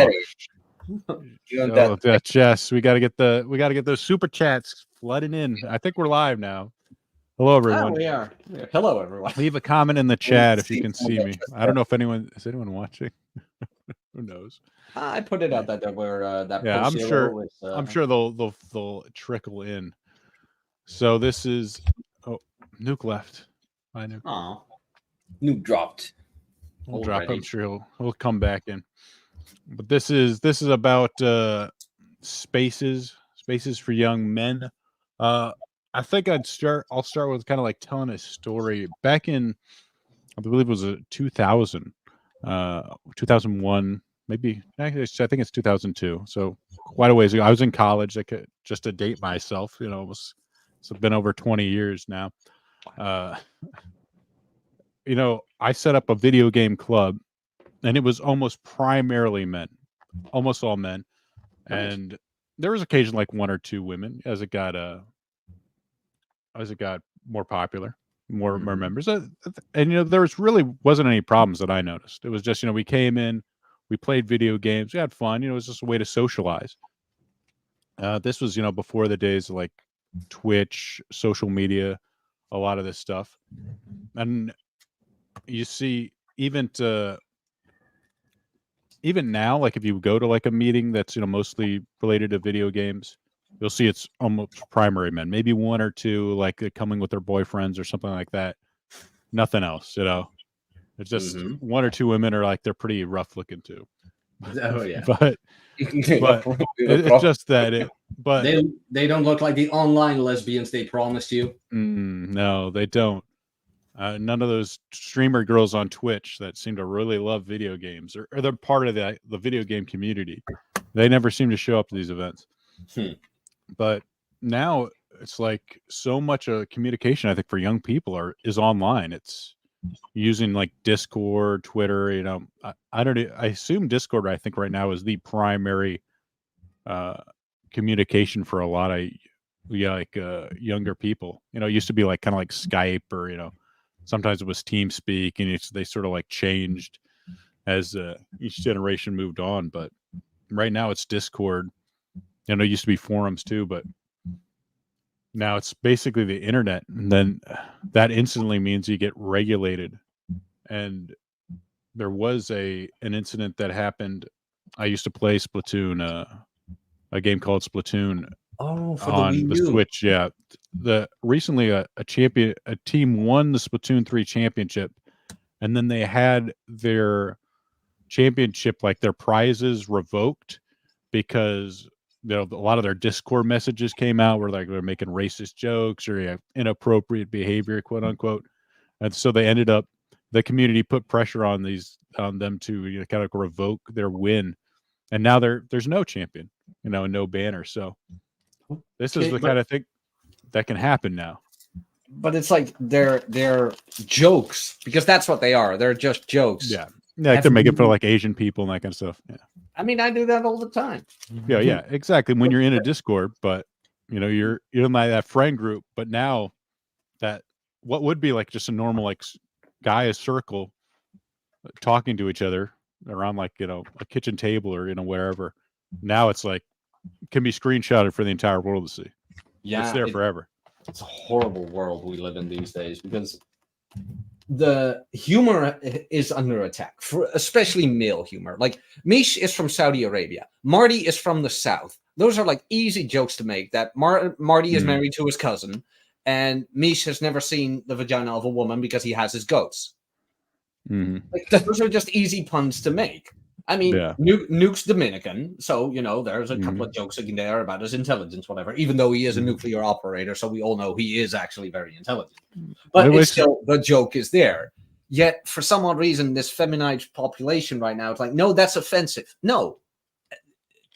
better. That's yes. We gotta get those super chats flooding in. I think we're live now. Hello, everyone. Oh, we are. Hello, everyone. Leave a comment in the chat if you can see me. I don't know if anyone is watching. Who knows? I put it out that where that. Yeah, I'm sure. I'm sure they'll trickle in. So this is Nuke left. I Nuke. Oh, Nuke dropped. We'll drop. I'm sure he'll come back in. But this is about spaces for young men. I think I'll start with kind of like telling a story back in, I believe it was 2000, 2001, maybe. Actually, I think it's 2002. So quite a ways ago. I was in college. Just to date myself, it's been over 20 years now. I set up a video game club, and it was almost primarily men, almost all men, and there was occasionally like one or two women as it got more popular, more members, and there wasn't any problems that I noticed. It was just we came in, we played video games, we had fun. It was just a way to socialize. This was before the days of like Twitch, social media, a lot of this stuff, and you see even now, like if you go to like a meeting that's mostly related to video games, you'll see it's almost primary men, maybe one or two like coming with their boyfriends or something like that. Nothing else, It's just one or two women are like they're pretty rough looking too. Oh yeah, but it's just that but they don't look like the online lesbians they promised you. No, they don't. None of those streamer girls on Twitch that seem to really love video games, or they're part of the video game community. They never seem to show up to these events. But now it's like so much of communication, I think, for young people is online. It's using like Discord, Twitter. I assume Discord, I think right now is the primary communication for a lot of younger people. It used to be like kind of like Skype or sometimes it was TeamSpeak, and they sort of like changed as each generation moved on. But right now it's Discord. It used to be forums too, but now it's basically the internet. And then that instantly means you get regulated. And there was an incident that happened. I used to play Splatoon, a game called Splatoon. Oh, for on the Switch, yeah. Recently a team won the Splatoon 3 championship, and then they had their championship, like their prizes, revoked because a lot of their Discord messages came out where like they're making racist jokes or inappropriate behavior, quote unquote, and so they ended up. The community put pressure on them to kind of revoke their win, and now there's no champion, and no banner. So. This is the kind of thing that can happen now. But it's like they're jokes, because that's what they are. They're just jokes. Yeah. They're making for like Asian people and that kind of stuff. Yeah. I mean, I do that all the time. Yeah, exactly. When you're in a Discord, but you're in that friend group, but now that what would be like just a normal like guy circle talking to each other around like a kitchen table or wherever. Now it's like can be screenshotted for the entire world to see. Yeah, it's there forever. It's a horrible world we live in these days, because the humor is under attack, especially male humor. Like Mish is from Saudi Arabia, Marty is from the South. Those are like easy jokes to make. That Marty is married to his cousin, and Mish has never seen the vagina of a woman because he has his goats. Like, those are just easy puns to make. I mean, Nuke's Dominican, so there's a couple of jokes in there about his intelligence, whatever. Even though he is a nuclear operator, so we all know he is actually very intelligent. But it's still, the joke is there. Yet, for some odd reason, this feminized population right now, it's like, no, that's offensive. No,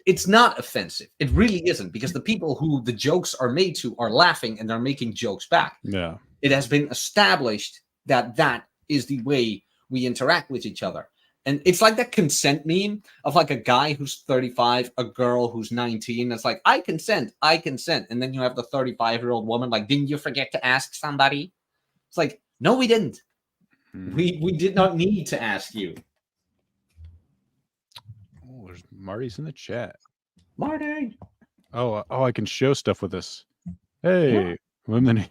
it's not offensive. It really isn't, because the people who the jokes are made to are laughing and they're making jokes back. Yeah, it has been established that is the way we interact with each other. And it's like that consent meme of like a guy who's 35, a girl who's 19. It's like, I consent. And then you have the 35-year-old woman like, didn't you forget to ask somebody? It's like, no, we didn't. We did not need to ask you. Oh, there's Marty's in the chat. Marty. Oh, I can show stuff with this. Hey, women.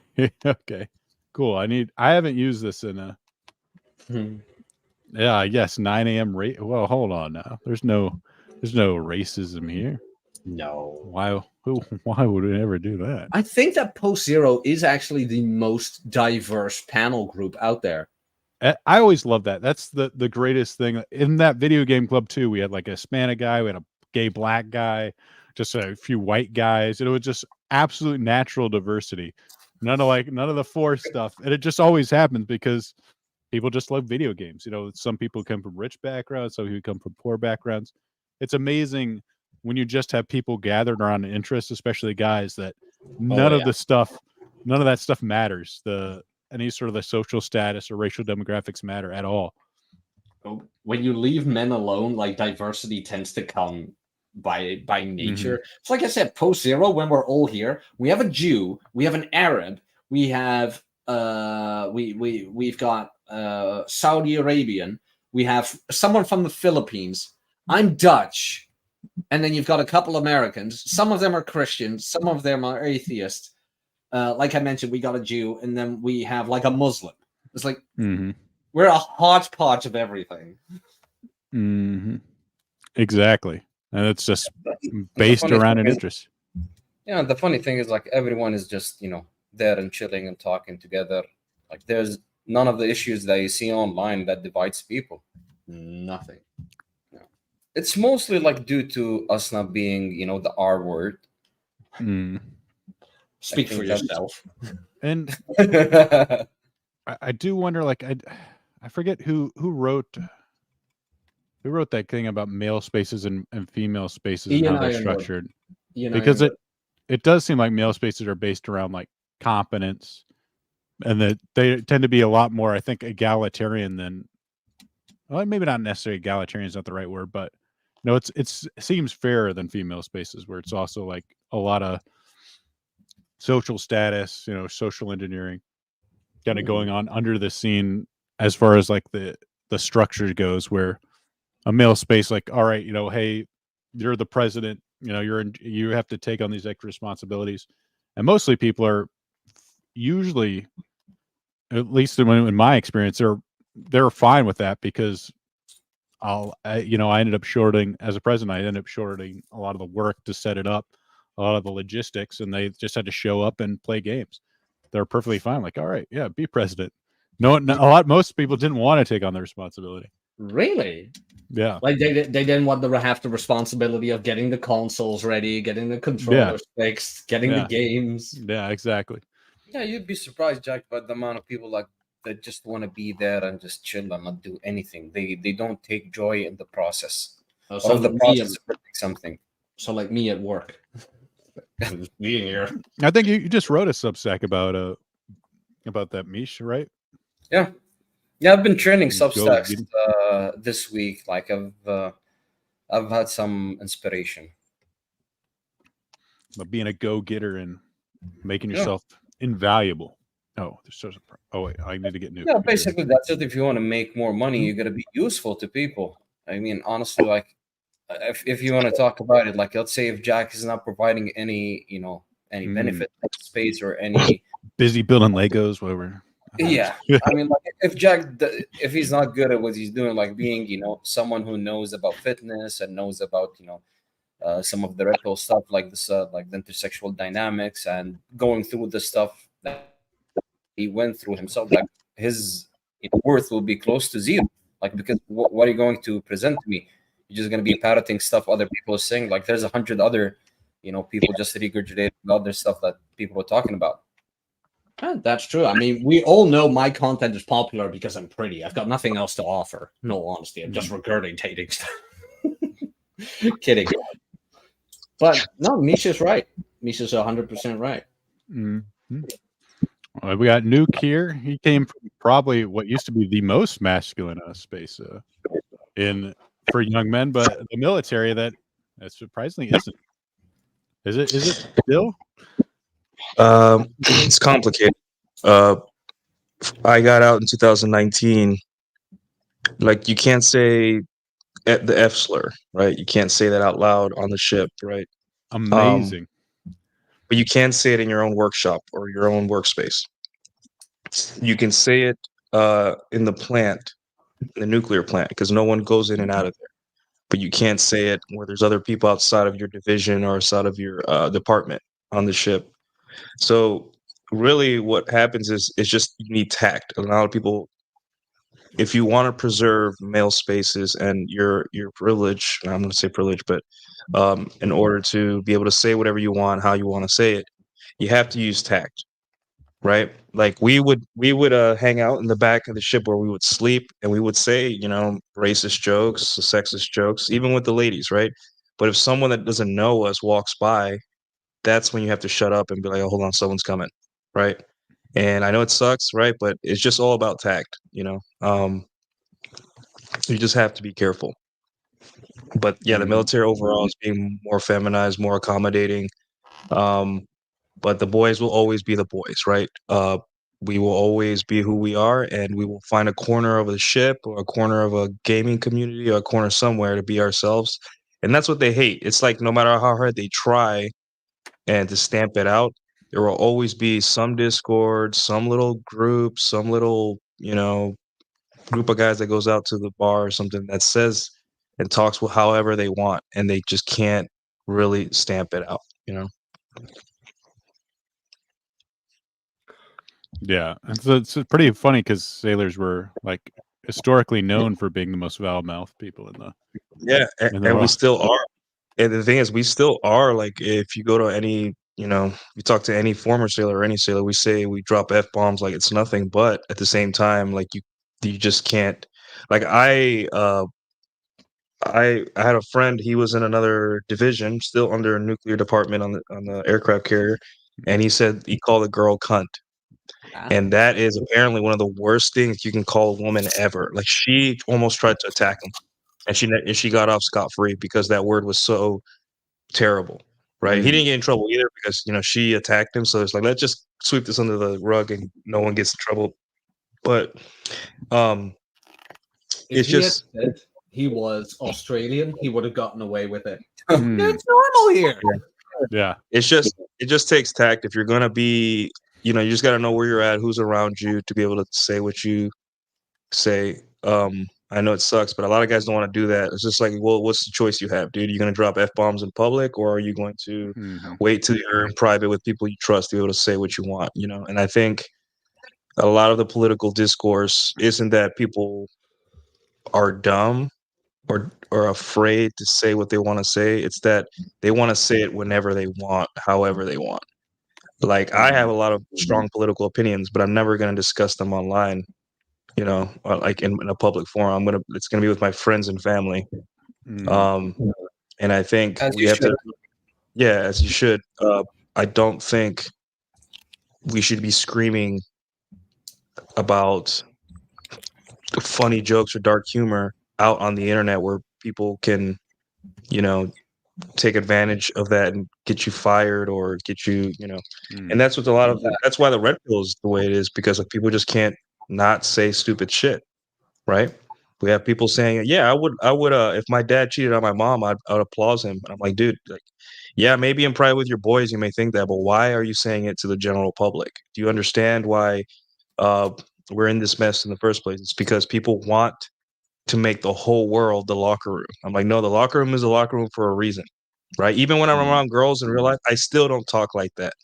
Okay, cool. I haven't used this in a. Yeah, I guess 9 a.m. rate. Well, hold on now. There's no racism here. No. Why would we ever do that? I think that Post Zero is actually the most diverse panel group out there. I always love that. That's the greatest thing. In that video game club too, we had like a Hispanic guy, we had a gay black guy, just a few white guys. It was just absolute natural diversity. None of the forced stuff. And it just always happens because people just love video games. You know, some people come from rich backgrounds, some people come from poor backgrounds. It's amazing when you just have people gathered around an interest, especially guys, that none of that stuff matters. Any sort of the social status or racial demographics matter at all. When you leave men alone, like diversity tends to come by nature. It's like I said, Post Zero, when we're all here, we have a Jew, we have an Arab, we have we've got Saudi Arabian, we have someone from the Philippines. I'm Dutch, and then you've got a couple Americans. Some of them are Christians, some of them are atheists. Like I mentioned, we got a Jew, and then we have like a Muslim. It's like we're a hodgepodge of everything. Exactly, and it's just based around an interest. Yeah, the funny thing is, like, everyone is just, there and chilling and talking together. Like, there's none of the issues that you see online that divides people. Nothing. Yeah. It's mostly like due to us not being, the R word. Speak for yourself. And I do wonder, like, I forget who wrote that thing about male spaces and female spaces and how they're structured. Because it does seem like male spaces are based around like competence, and that they tend to be a lot more, I think, egalitarian than, well, maybe not necessarily egalitarian is not the right word, but no, it seems fairer than female spaces, where it's also like a lot of social status, social engineering kind of going on under the scene as far as like the structure goes, where a male space, like, all right, hey, you're the president, you have to take on these extra responsibilities. And mostly people are usually, at least in my experience, they're fine with that, because I ended up shorting, as a president, I ended up shorting a lot of the work to set it up, a lot of the logistics, and they just had to show up and play games. They're perfectly fine. Like, all right, yeah, be president. Most people didn't want to take on the responsibility. Really? Yeah. Like they didn't want to have the responsibility of getting the consoles ready, getting the controllers fixed, getting the games. Yeah, exactly. Yeah, you'd be surprised, Jack, by the amount of people like that just want to be there and just chill and not do anything. They don't take joy in the process. So the process of something. So like me at work. Being here. I think you just wrote a Substack about that, Mish, right? Yeah, I've been training Substacks this week. Like I've had some inspiration. But being a go-getter and making yourself invaluable. Oh, wait, I need to get new. Yeah, basically that's it. If you want to make more money, you got to be useful to people. I mean, honestly, like if you want to talk about it, like, let's say if Jack is not providing any benefit, space, or any busy building Legos, whatever. Yeah, I mean, like, if he's not good at what he's doing, like being, someone who knows about fitness and knows about, some of the radical stuff like this, like the intersexual dynamics, and going through the stuff that he went through himself, like his worth will be close to zero. Like, because what are you going to present to me? You're just going to be parroting stuff other people are saying. Like, there's 100 other, people just regurgitating other stuff that people are talking about. That's true. I mean, we all know my content is popular because I'm pretty. I've got nothing else to offer. No honesty. I'm just regurgitating stuff. Kidding. But no, Misha's right. Misha's 100% right. Well, we got Nuke here. He came from probably what used to be the most masculine space for young men, but the military that surprisingly isn't. Is it still? It's complicated. I got out in 2019. Like, you can't say the F slur, right? You can't say that out loud on the ship, right? Amazing. But you can say it in your own workshop or your own workspace. You can say it in the plant, the nuclear plant, because no one goes in and out of there. But you can't say it where there's other people outside of your division or outside of your department on the ship. So really what happens is it's just you need tact. A lot of people, if you want to preserve male spaces and your privilege, I'm going to say privilege, but in order to be able to say whatever you want, how you want to say it, you have to use tact, right? Like we would hang out in the back of the ship where we would sleep, and we would say, you know, racist jokes, sexist jokes, even with the ladies, right? But if someone that doesn't know us walks by, that's when you have to shut up and be like, oh, hold on, someone's coming, right? And I know it sucks, right? But it's just all about tact, you know. You just have to be careful. But yeah, the military overall is being more feminized, more accommodating. But the boys will always be the boys, right? We will always be who we are, and we will find a corner of the ship or a corner of a gaming community or a corner somewhere to be ourselves. And that's what they hate. It's like no matter how hard they try and to stamp it out, there will always be some Discord, some little group, some little, you know, group of guys that goes out to the bar or something that says and talks with however they want, and they just can't really stamp it out, you know. Yeah, and so it's pretty funny because sailors were like historically known for being the most foul-mouthed people in the and the we world. still are. And the thing is, we still are. Like, if you go to any, you know, you talk to any former sailor or any sailor, we say we drop F-bombs like it's nothing. But at the same time, like you just can't. Like I had a friend. He was in another division, still under a nuclear department on the aircraft carrier, and he said he called a girl cunt. And that is apparently one of the worst things you can call a woman ever. Like, she almost tried to attack him, and she got off scot-free because that word was so terrible, right? He didn't get in trouble either because, you know, she attacked him. So it's like, let's just sweep this under the rug and no one gets in trouble. But If it's he had just said he was Australian, he would have gotten away with it. Mm, It's normal here. yeah, it just takes tact. If you're gonna be, you know, you just gotta know where you're at, who's around you to be able to say what you say. I know it sucks, but a lot of guys don't want to do that. It's just like, well, what's the choice you have, dude? Are you going to drop F-bombs in public, or are you going to wait till you're in private with people you trust to be able to say what you want, you know? And I think a lot of the political discourse isn't that people are dumb or afraid to say what they want to say. It's that they want to say it whenever they want, however they want. Like, I have a lot of strong political opinions, but I'm never going to discuss them online, you know, like in a public forum. It's gonna be with my friends and family. And I think As we you have should. to, yeah, as you should. I don't think we should be screaming about funny jokes or dark humor out on the internet where people can, you know, take advantage of that and get you fired or get you, you know. And that's what that's why the red pill is the way it is, because like, people just can't not say stupid shit, right? We have people saying, "Yeah, I would, if my dad cheated on my mom, I would applaud him." And I'm like, dude, like, yeah, maybe in private with your boys, you may think that, but why are you saying it to the general public? Do you understand why we're in this mess in the first place? It's because people want to make the whole world the locker room. I'm like, no, the locker room is the locker room for a reason, right? Even when I'm around girls in real life, I still don't talk like that,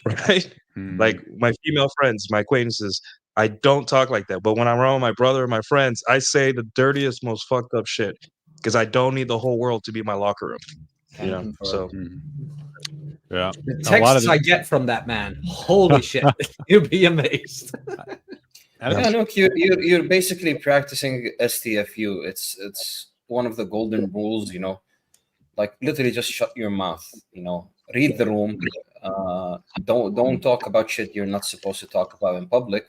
right? Like, my female friends, my acquaintances, I don't talk like that. But when I'm around my brother and my friends, I say the dirtiest, most fucked up shit because I don't need the whole world to be my locker room. You know, so yeah, The a lot of texts I get from that man, holy shit, you'd be amazed. Yeah, look, you're basically practicing STFU. It's one of the golden rules, you know. Like, literally, just shut your mouth. You know, read the room. Don't talk about shit you're not supposed to talk about in public,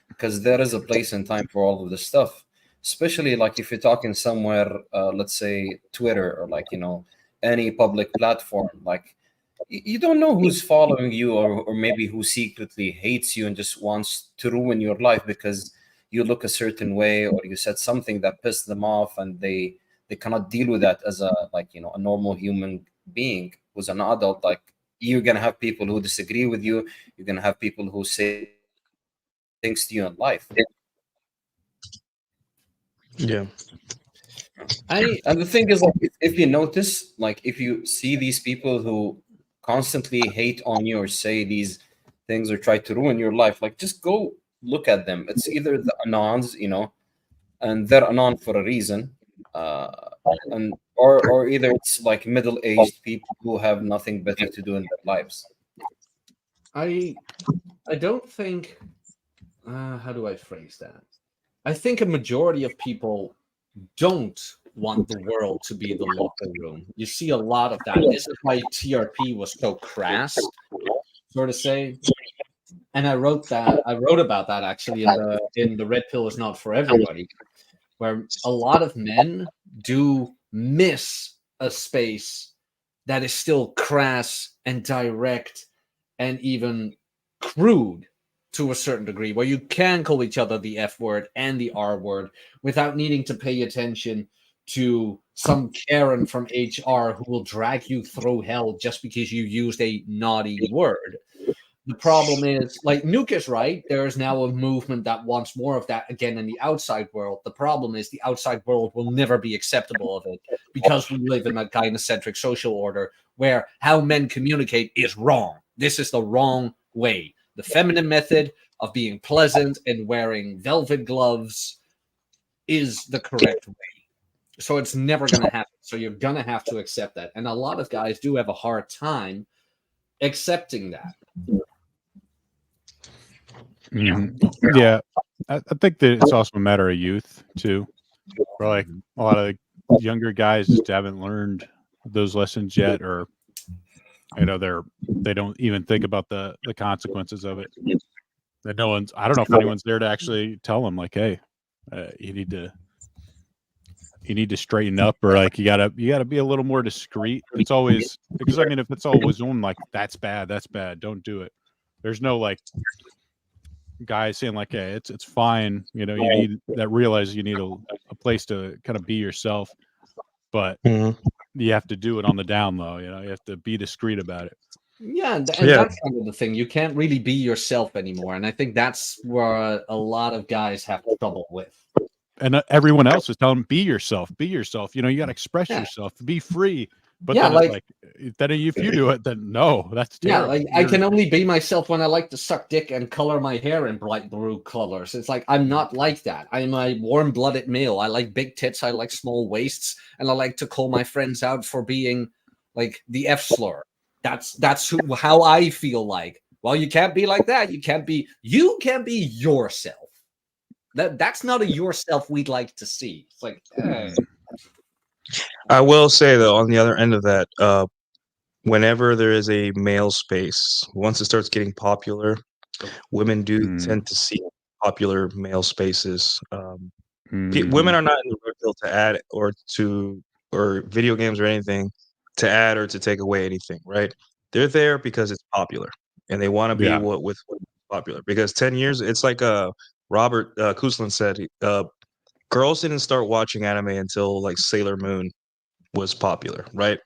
because there is a place and time for all of this stuff. Especially like if you're talking somewhere, let's say Twitter or, like, you know, any public platform. Like, you don't know who's following you, or maybe who secretly hates you and just wants to ruin your life because you look a certain way or you said something that pissed them off, and they they cannot deal with that as a a normal human being who's an adult. Like, you're gonna have people who disagree with you. You're gonna have people who say things to you in life. Yeah. And the thing is, like, if you notice, like, if you see these people who constantly hate on you or say these things or try to ruin your life, like, just go look at them. It's either the anons, and they're anon for a reason, and or either it's like middle-aged people who have nothing better to do in their lives. I don't think. How do I phrase that? I think a majority of people don't want the world to be the locker room. You see a lot of that. This is why TRP was so crass, sort of say. And I wrote about that actually in the Red Pill Is Not For Everybody, where a lot of men do miss a space that is still crass and direct and even crude to a certain degree, where you can call each other the F word and the R word without needing to pay attention to some Karen from HR who will drag you through hell just because you used a naughty word. The problem is, like Nuke is right, there is now a movement that wants more of that again in the outside world. The problem is the outside world will never be acceptable of it because we live in a gynocentric social order where how men communicate is wrong. This is the wrong way. The feminine method of being pleasant and wearing velvet gloves is the correct way. So it's never going to happen. So you're going to have to accept that. And a lot of guys do have a hard time accepting that. Mm-hmm. Yeah, I think that it's also a matter of youth too. Where like a lot of the younger guys just haven't learned those lessons yet, or they don't even think about the consequences of it. That I don't know if anyone's there to actually tell them like, hey, you need to straighten up, or like you gotta be a little more discreet. It's always because if it's always on like that's bad, don't do it. There's no like guys saying like, hey, it's fine. You need that. Realize you need a place to kind of be yourself, but you have to do it on the down low. You have to be discreet about it. Yeah, and that's kind of the thing. You can't really be yourself anymore, and I think that's where a lot of guys have trouble with. And everyone else is telling them, be yourself. You got to express yourself, be free. But then then if you do it, then no, that's terrible. Yeah, like I can only be myself when I like to suck dick and color my hair in bright blue colors. It's like I'm not like that. I'm a warm-blooded male. I like big tits. I like small waists, and I like to call my friends out for being like the F slur. That's how I feel like. Well, you can't be like that. You can't be yourself. That's not a yourself we'd like to see. It's like. I will say though, on the other end of that, whenever there is a male space, once it starts getting popular, women do tend to seek popular male spaces. Women are not in the red pill to add or video games or anything to add or to take away anything, right? They're there because it's popular and they want to be what's popular. Because 10 years, it's like Robert Kuslan said, girls didn't start watching anime until like Sailor Moon was popular, right?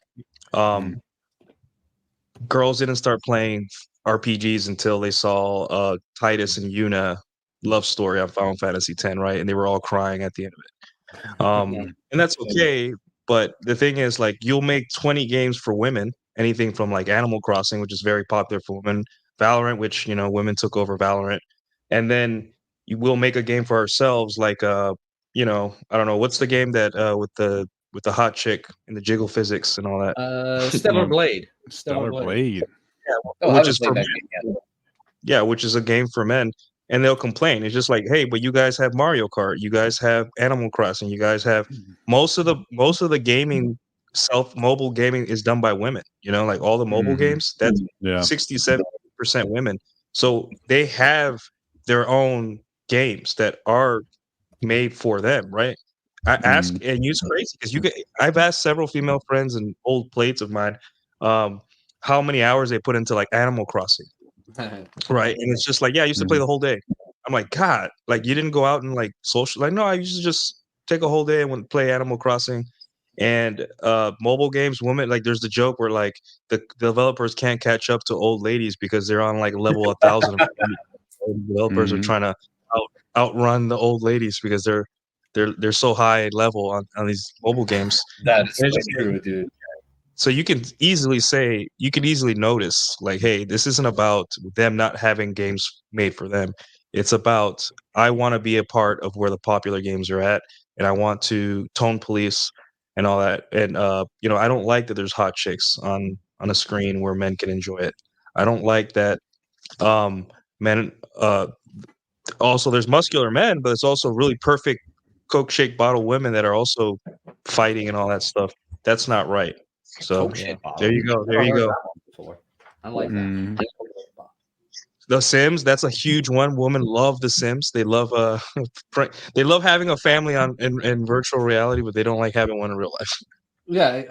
Girls didn't start playing RPGs until they saw Titus and Yuna love story on Final Fantasy X, right? And they were all crying at the end of it. And that's okay, but the thing is, like, you'll make 20 games for women, anything from like Animal Crossing, which is very popular for women, Valorant, which women took over Valorant, and then you will make a game for ourselves, like I don't know, what's the game that with the hot chick and the jiggle physics and all that? Stellar Blade. Stellar Blade. Which is for men. Yeah, which is a game for men. And they'll complain. It's just like, hey, but you guys have Mario Kart, you guys have Animal Crossing, you guys have most of the gaming, mobile gaming is done by women. Like all the mobile games, that's 60-70% women. So they have their own games that are made for them, right? I ask, and it's crazy because I've asked several female friends and old plates of mine how many hours they put into like Animal Crossing. Right. And it's just like, yeah, I used to play the whole day. I'm like, God, like you didn't go out and like social. Like, no, I used to just take a whole day and play Animal Crossing. And mobile games, women, like there's the joke where like the developers can't catch up to old ladies because they're on like level 1,000. Developers are Mhm. trying to outrun the old ladies because they're so high level on these mobile games. That is And it's so just like, true, dude. so you can easily notice like, hey, this isn't about them not having games made for them. It's about, I want to be a part of where the popular games are at, and I want to tone police and all that. And I don't like that there's hot chicks on a screen where men can enjoy it. I don't like that men also there's muscular men, but it's also really perfect Coke shake bottle women that are also fighting and all that stuff. That's not right. So Coke shit bottle. there you go. There Never you heard go. that one before. I like that. Mhm. The Sims, that's a huge one. Women love The Sims. They love they love having a family in virtual reality, but they don't like having one in real life. Yeah,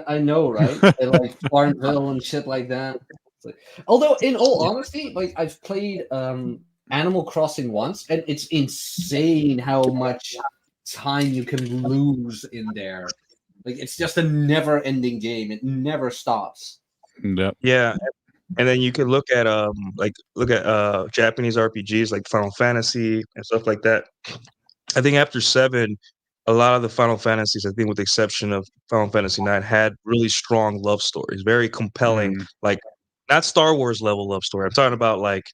I know, right? They like Farmville and shit like that. It's like- although, in all honesty, like I've played Animal Crossing once, and it's insane how much time you can lose in there. Like it's just a never-ending game. It never stops. Yep. Yeah, and then you can look at Japanese RPGs like Final Fantasy and stuff like that. I think after 7, a lot of the Final Fantasies, I think with the exception of Final Fantasy 9, had really strong love stories, very compelling, Mhm. like not Star Wars level love story. I'm talking about like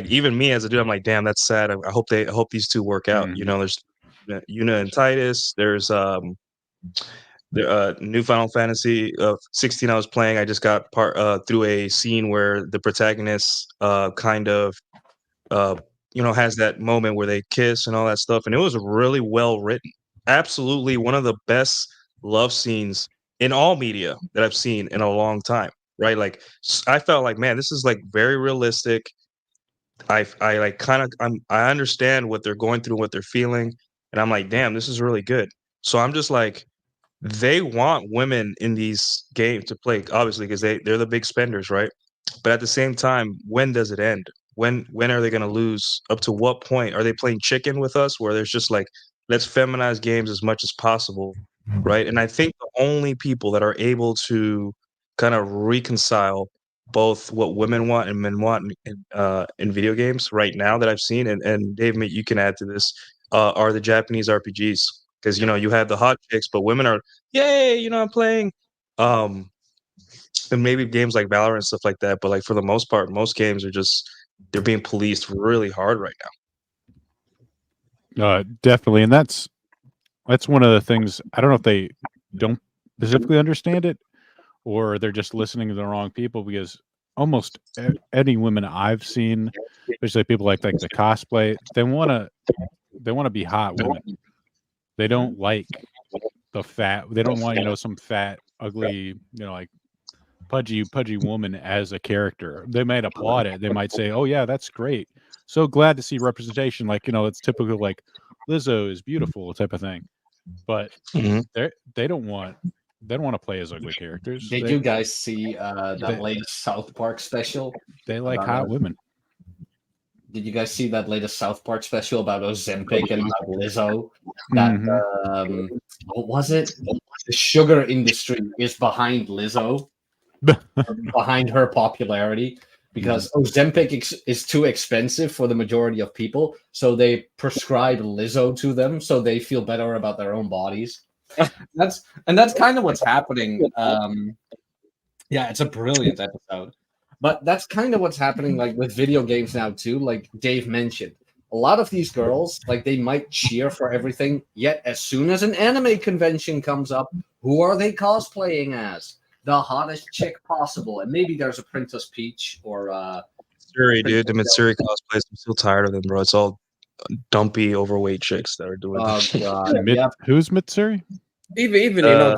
even me as a dude, I'm like, damn, that's sad. I hope these two work out. Mhm. There's Yuna and Titus. There's the new Final Fantasy 16 I was playing. I just got through a scene where the protagonist kind of has that moment where they kiss and all that stuff, and it was really well written. Absolutely one of the best love scenes in all media that I've seen in a long time. Right, like I felt like, man, this is like very realistic. I like kind of I understand what they're going through, what they're feeling, and I'm like, damn, this is really good. So I'm just like, they want women in these games to play, obviously, because they're the big spenders, right? But at the same time, when does it end? When are they going to lose? Up to what point are they playing chicken with us? Where there's just like, let's feminize games as much as possible, right? And I think the only people that are able to kind of reconcile both what women want and men want in video games right now that I've seen, and Dave, you can add to this, are the Japanese RPGs. Because you have the hot chicks, but women are, yay, I'm playing. And maybe games like Valorant and stuff like that, but like for the most part, most games are just, they're being policed really hard right now. Definitely, and that's one of the things. I don't know if they don't specifically understand it, or they're just listening to the wrong people. Because almost any women I've seen, especially people like the cosplay, they want to be hot women. They don't like the fat. They don't want some fat, ugly, like pudgy woman as a character. They might applaud it. They might say, "Oh yeah, that's great. So glad to see representation." Like it's typical, like Lizzo is beautiful type of thing. But Mhm. they don't want to play as ugly characters. Did you guys see that they- latest South Park special? They like about hot women. Did you guys see that latest South Park special about Ozempic and about Lizzo? That Mhm. what was it? The sugar industry is behind Lizzo, behind her popularity, because Ozempic is too expensive for the majority of people, so they prescribe Lizzo to them, so they feel better about their own bodies. That's kind of what's happening. Yeah, it's a brilliant episode. But that's kind of what's happening like with video games now too, like Dave mentioned. A lot of these girls, like they might cheer for everything, yet as soon as an anime convention comes up, who are they cosplaying as? The hottest chick possible. And maybe there's a Princess Peach or Mitsuri, dude, the Mitsuri cosplays, I'm so tired of them, bro. It's all dumpy, overweight chicks that are doing oh that. god. Yeah. Who's Mitsuri? Even Uh,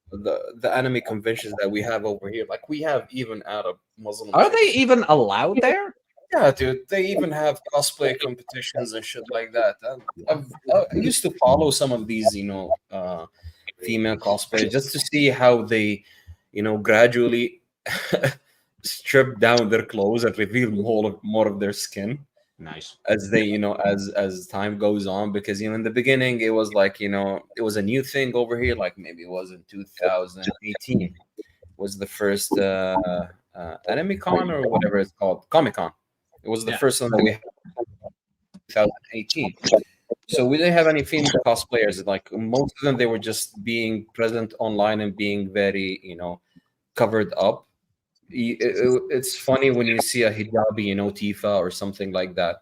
the anime conventions that we have over here, like we have even Arab Muslim. Are they chicks. even allowed there? Yeah, dude. They even have cosplay competitions and shit like that. I used to follow some of these, female cosplay just to see how they, gradually strip down their clothes and reveal more of their skin. Nice. as they, as time goes on, because in the beginning it was like, it was a new thing over here, like maybe it was in 2018 was the first anime con or whatever it's called, Comic Con. It was the first one that we had in 2018. So we didn't have any female cosplayers. Like most of them, they were just being present online and being very, covered up. It's funny when you see a hijabi, Tifa or something like that.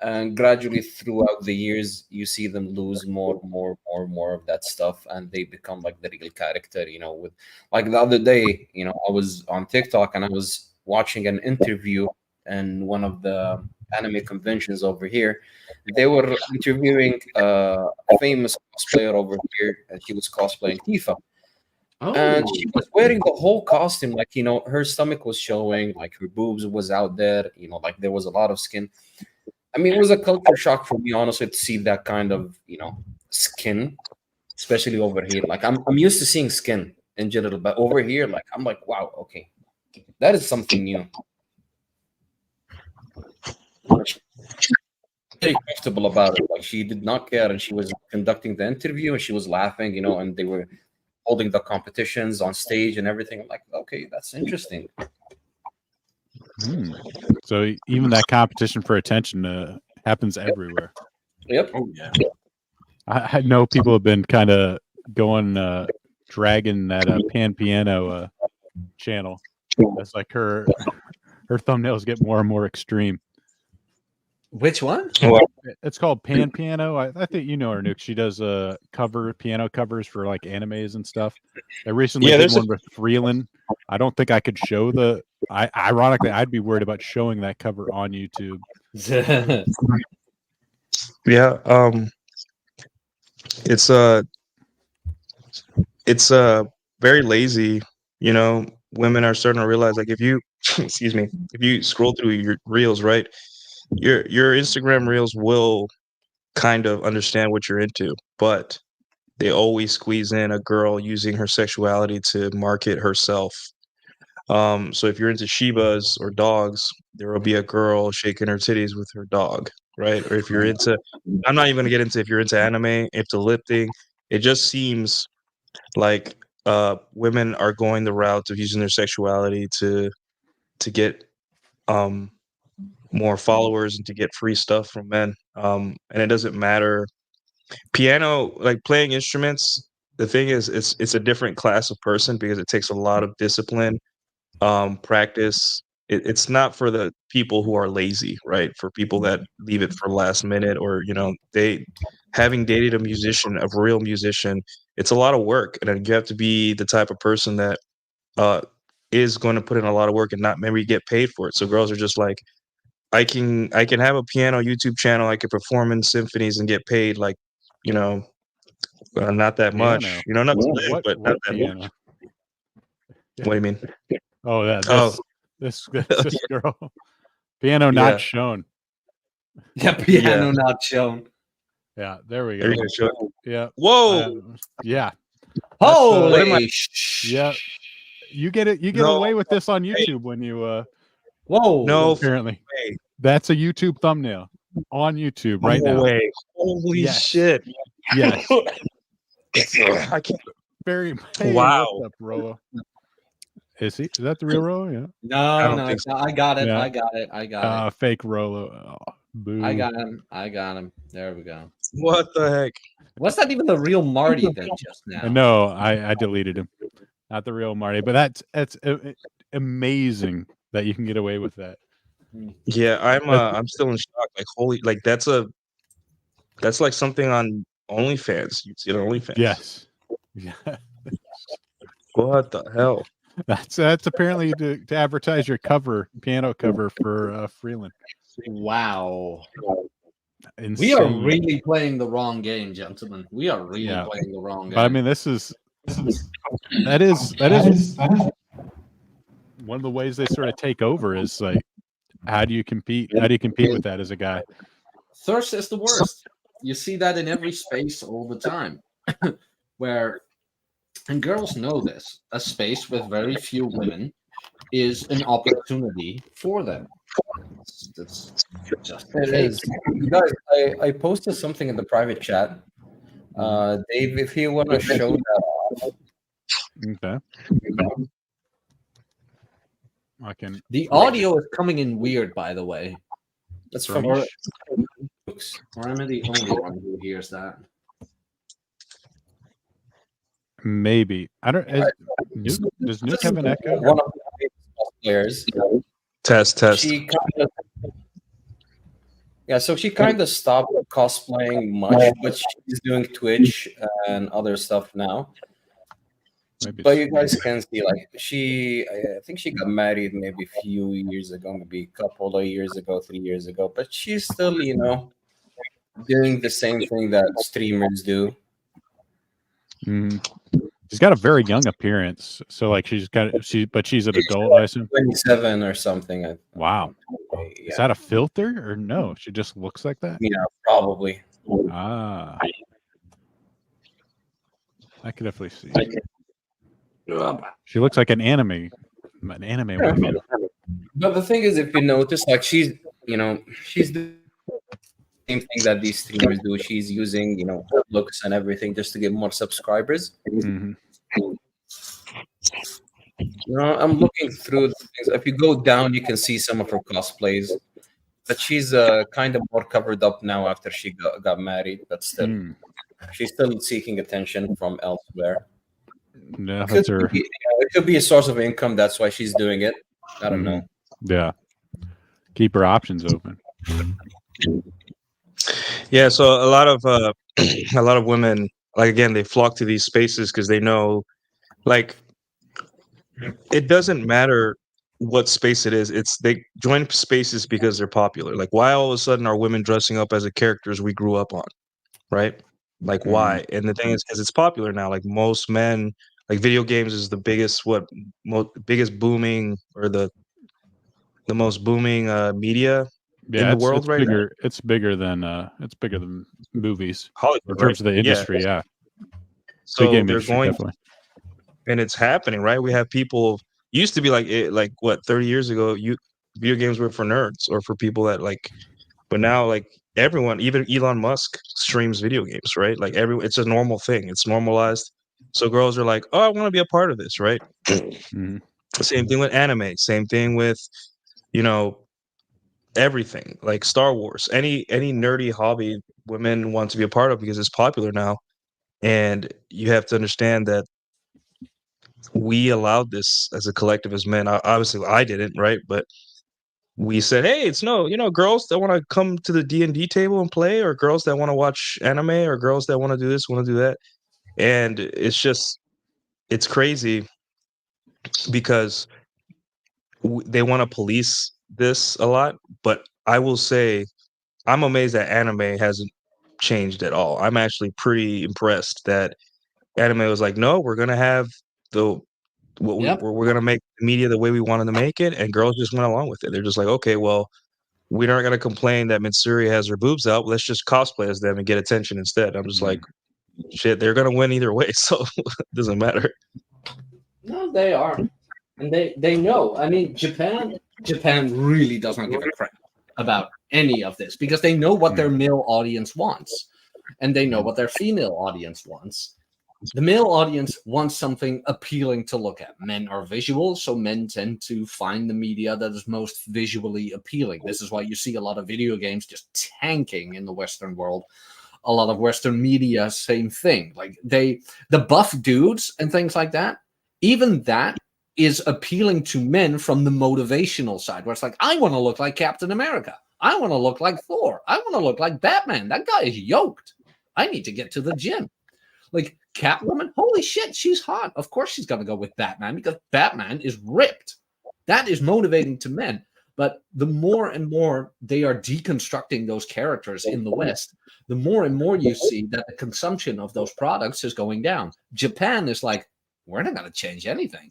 And gradually throughout the years, you see them lose more of that stuff, and they become like the real character. With like the other day, I was on TikTok and I was watching an interview in one of the anime conventions over here. They were interviewing a famous cosplayer over here, and she was cosplaying Tifa. And she was wearing the whole costume, like her stomach was showing, like her boobs was out there, like there was a lot of skin. I mean, it was a culture shock for me, honestly, to see that kind of skin, especially over here. Like I'm used to seeing skin in general, but over here, like I'm like, wow, okay, that is something new. Very comfortable about it. Like she did not care, and she was conducting the interview, and she was laughing, and they were holding the competitions on stage and everything. I'm like, okay, that's interesting. So even that competition for attention happens everywhere. Yep. Oh yeah. I know people have been kind of going dragging that Pan Piano channel. That's like her thumbnails get more and more extreme. Which one? It's called Pan Piano. I think you know her, Nuke. She does piano covers for like animes and stuff. I recently did one with Freeland. I don't think I could show ironically, I'd be worried about showing that cover on YouTube. Yeah, it's very lazy. Women are starting to realize, like, if you excuse me, if you scroll through your reels, right, your Instagram reels will kind of understand what you're into, but they always squeeze in a girl using her sexuality to market herself. So if you're into Shibas or dogs, there will be a girl shaking her titties with her dog, right? Or if you're into, I'm not even gonna get into if you're into anime, into lifting. It just seems like women are going the route of using their sexuality to get more followers and to get free stuff from men. And it doesn't matter. Piano, like playing instruments, the thing is, it's a different class of person because it takes a lot of discipline, practice. It's not for the people who are lazy, right? For people that leave it for last minute, or they having dated a real musician, it's a lot of work, and you have to be the type of person that is going to put in a lot of work and not maybe get paid for it. So girls are just like, I can have a piano YouTube channel, I can perform in symphonies and get paid like, not that much, Piano. not too big, but not that piano? much. What do you mean? Oh, yeah. Oh. This girl. Piano not shown. Yeah, piano not shown. Yeah, there we go. There you go, show it. Yeah. Whoa. Yeah. Holy yeah. You get it. You get away with this on YouTube when you whoa. No, apparently. way. That's a YouTube thumbnail on YouTube right No now. way. Holy shit. Yes. I can't. Very Wow. What's up, Rolo? Is that the real Rolo? Yeah. No, think so. I got it. Yeah. I got it. Fake Rolo. Oh, boo. I got him. There we go. What the heck? Was that even the real Marty then just now? No, I deleted him. Not the real Marty, but that's amazing that you can get away with that. Yeah, I'm still in shock. Like, holy, like that's like something on OnlyFans. You'd see it on OnlyFans. Yes. Yeah. What the hell? That's apparently to advertise your piano cover for Freeland. Wow. Insane. We are really playing the wrong game, gentlemen. We are really playing the wrong game. But I mean, that is one of the ways they sort of take over is like, how do you compete? How do you compete with that as a guy? Thirst is the worst. You see that in every space all the time, and girls know this, a space with very few women is an opportunity for them. It's just It fake. is. You guys, I posted something in the private chat. Dave, if you want to show that off, Okay. I can. The audio is coming in weird, by the way. that's from Or am I the only one who hears that? Maybe. I don't. Does Nuke have an echo? one of the players. Test. She kind of, so she kind of stopped cosplaying much, but she's doing Twitch and other stuff now. Maybe. But you guys can see, like, I think she got married maybe a few years ago, maybe a couple of years ago, 3 years ago. But she's still, doing the same thing that streamers do. She's got a very young appearance, so like but she's an adult, I assume. 27 or something. Wow. Is that a filter or no? She just looks like that. Yeah, probably. Ah. I could definitely see. She looks like an anime woman. But the thing is, if you notice, like, she's the same thing that these streamers do. She's using, looks and everything just to get more subscribers. Mhm. I'm looking through the things. If you go down, you can see some of her cosplays. But she's kind of more covered up now after she got married. But still, she's still seeking attention from elsewhere. Yeah, that's her. It could be a source of income. That's why she's doing it. I don't know. Yeah. Keep her options open. Yeah, so a lot of women, like, again, they flock to these spaces because they know, like, it doesn't matter what space it is. They join spaces because they're popular. Like, why all of a sudden are women dressing up as the characters we grew up on, right? Like, why? And the thing is, because it's popular now. Like, most men, like, video games is the biggest biggest booming, or the most booming media in the world right now. It's bigger than movies Hollywood, in terms of the industry. Yeah. So game they're industry, going, definitely. and it's happening, right? We have people used to be like what, 30 years ago, video games were for nerds or for people that like, but now, like, everyone, even Elon Musk streams video games, right? Like, it's a normal thing. It's normalized. So girls are like, oh, I want to be a part of this, right? Same thing with anime. Same thing with, everything, like Star Wars. Any nerdy hobby women want to be a part of because it's popular now. And you have to understand that we allowed this as a collective, as men. Obviously, I didn't, right? But we said, hey, it's girls that want to come to the D&D table and play, or girls that want to watch anime, or girls that want to do this, want to do that. And it's crazy because they want to police this a lot. But I will say, I'm amazed that anime hasn't changed at all. I'm actually pretty impressed that anime was like, no, we're gonna have we're gonna make media the way we wanted to make it, and girls just went along with it. They're just like, okay, well, we aren't gonna complain that Mitsuri has her boobs out. Let's just cosplay as them and get attention instead. I'm just like, shit, they're gonna win either way, so it doesn't matter. No, they are, and they know. I mean, Japan really does not give a crap about any of this because they know what their male audience wants, and they know what their female audience wants. The male audience wants something appealing to look at. Men are visual, so men tend to find the media that is most visually appealing. This is why you see a lot of video games just tanking in the Western world. A lot of Western media, same thing. Like the buff dudes and things like that, even that is appealing to men from the motivational side, where it's like, I want to look like Captain America. I want to look like Thor. I want to look like Batman. That guy is yoked. I need to get to the gym. Like Catwoman, holy shit, she's hot. Of course she's going to go with Batman because Batman is ripped. That is motivating to men. But the more and more they are deconstructing those characters in the West, the more and more you see that the consumption of those products is going down. Japan is like, we're not going to change anything.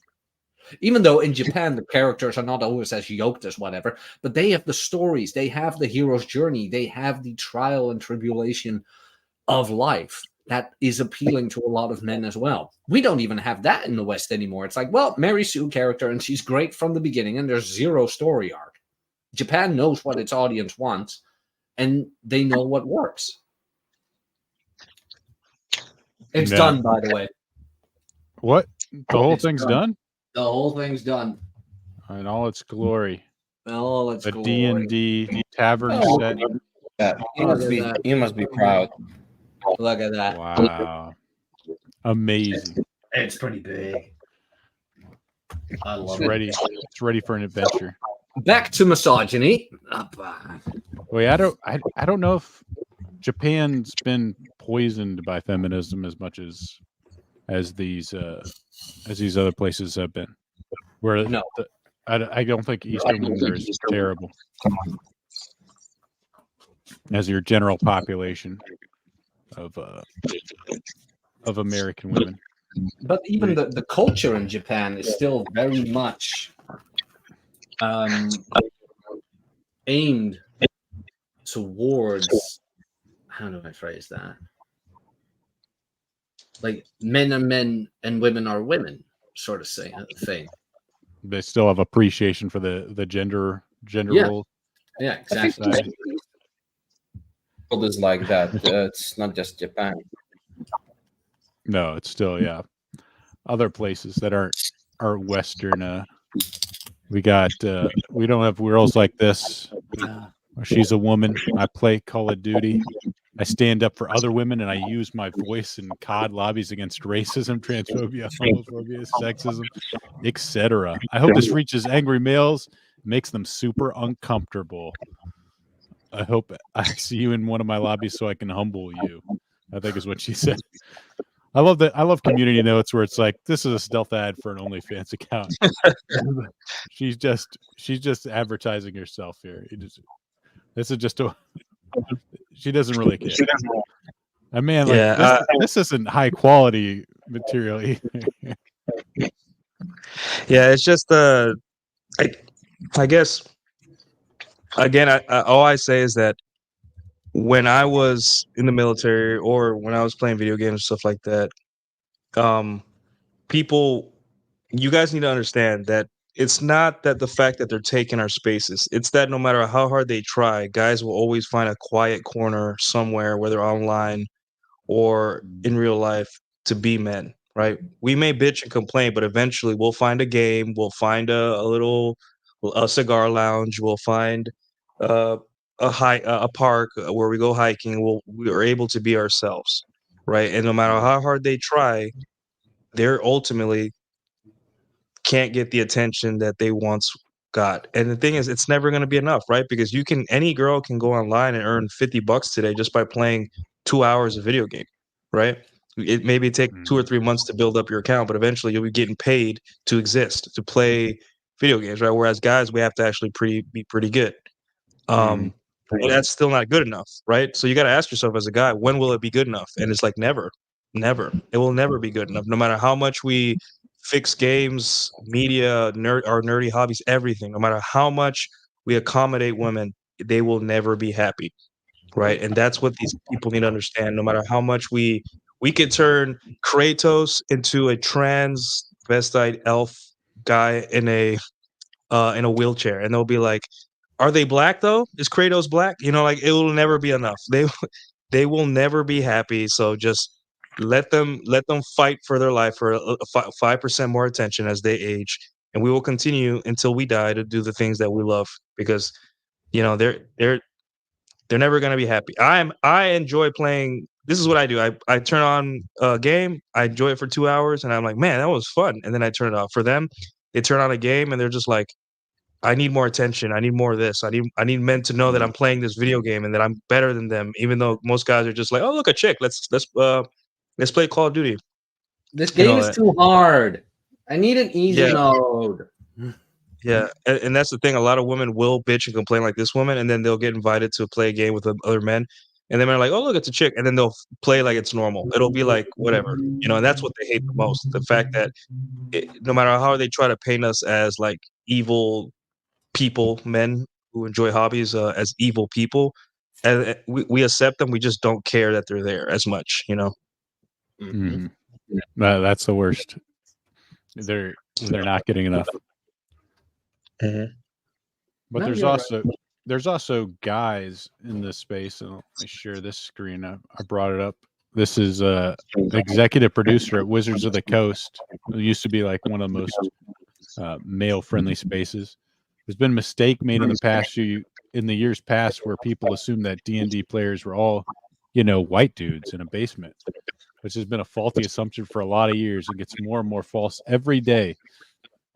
Even though in Japan, the characters are not always as yoked as whatever, but they have the stories, they have the hero's journey, they have the trial and tribulation of life that is appealing to a lot of men as well. We don't even have that in the West anymore. It's like, well, Mary Sue character, and she's great from the beginning, and there's zero story arc. Japan knows what its audience wants, and they know what works. It's Yeah. done, by the way. What? The whole It's thing's done. done? The whole thing's done. In all its glory. Oh, let's The go. D&D tavern Oh, set. Yeah, you must be proud. Look at that. Wow. Amazing. It's pretty big. I It's love it. ready. It's ready for an adventure. Back to misogyny. Wait, I don't know if Japan's been poisoned by feminism as much as these other places have been. Where No. I don't think Eastern women are as terrible as your general population of American women. But even the culture in Japan is still very much aimed towards, how do I phrase that? Like men are men and women are women, sort of thing. They still have appreciation for the gender Yeah. role. Yeah, I think exactly. the world is like that. It's not just Japan. No, it's still other places that aren't Western. We don't have girls like this. She's a woman. I play Call of Duty. I stand up for other women, and I use my voice in COD lobbies against racism, transphobia, homophobia, sexism, etc. I hope this reaches angry males, makes them super uncomfortable. I hope I see you in one of my lobbies so I can humble you, I think is what she said. I love that. I love community notes where it's like, this is a stealth ad for an OnlyFans account. she's just advertising herself here. This is just she doesn't really care. And man, like this isn't high quality material either. Yeah, it's just I guess again, all I say is that when I was in the military or when I was playing video games and stuff like that, you guys need to understand that it's not that the fact that they're taking our spaces. It's that no matter how hard they try, guys will always find a quiet corner somewhere, whether online or in real life, to be men, right? We may bitch and complain, but eventually we'll find a game, we'll find a cigar lounge, we'll find a park where we go hiking. We are able to be ourselves, right? And no matter how hard they try, they're ultimately can't get the attention that they once got. And the thing is, it's never going to be enough, right? Because any girl can go online and earn $50 today just by playing 2 hours of video game, right? It maybe take 2 or 3 months to build up your account, but eventually you'll be getting paid to exist, to play video games, right? Whereas guys, we have to actually be pretty good. And that's still not good enough, right? So you got to ask yourself as a guy, when will it be good enough? And it's like never. It will never be good enough, no matter how much we fix games, media, our nerdy hobbies, everything. No matter how much we accommodate women, they will never be happy, right? And that's what these people need to understand. No matter how much we could turn Kratos into a transvestite elf guy in a wheelchair, and they'll be like, "Are they black though? Is Kratos black?" Like it will never be enough. They will never be happy. So just let them fight for their life for 5% more attention as they age, and we will continue until we die to do the things that we love, because they're never going to be happy. I enjoy playing. This is what I do. I turn on a game, I enjoy it for 2 hours, and I'm like, man, that was fun, and then I turn it off. For them, they turn on a game and they're just like, I need more attention. I need more of this. I need men to know that I'm playing this video game and that I'm better than them. Even though most guys are just like, oh, look, a chick. Let's play Call of Duty. This game is too hard. I need an easy mode. Yeah, and that's the thing. A lot of women will bitch and complain like this woman, and then they'll get invited to play a game with other men, and then they're like, "Oh, look, it's a chick," and then they'll play like it's normal. It'll be like whatever, and that's what they hate the most. The fact that no matter how they try to paint us as like evil people, men who enjoy hobbies as evil people, and we accept them. We just don't care that they're there as much, Mm-hmm. That's the worst. They're not getting enough. Mm-hmm. But No, there's you're right. also guys in this space, and let me share this screen. I brought it up. This is executive producer at Wizards of the Coast. It used to be like one of the most male-friendly spaces. There's been a mistake made in the years past where people assumed that D&D players were all, white dudes in a basement, which has been a faulty assumption for a lot of years. It gets more and more false every day.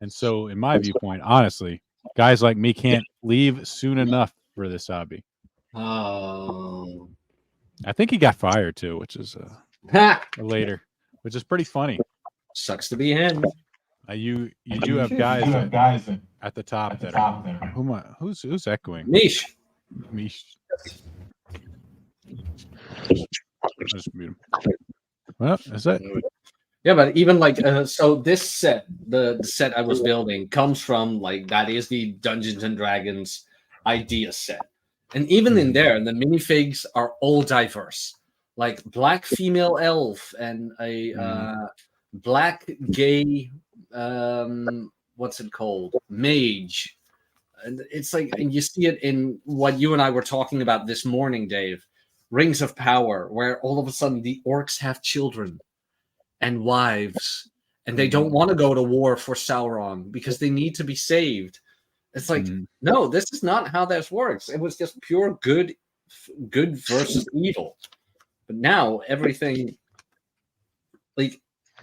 And so, in my viewpoint, honestly, guys like me can't leave soon enough for this hobby. Oh. I think he got fired too, which is Ha! later, which is pretty funny. Sucks to be him. You do have guys at the top that are. Who's echoing? Niche. Me. Just mute him. Well, is that? Yeah, but even like so this set, the set I was building comes from that is the Dungeons and Dragons idea set. And even in there, the minifigs are all diverse. Like black female elf and a black gay what's it called? Mage. And it's and you see it in what you and I were talking about this morning, Dave. Rings of Power, where all of a sudden the orcs have children and wives, and they don't want to go to war for Sauron because they need to be saved. It's no, this is not how this works. It was just pure good versus evil. But now everything,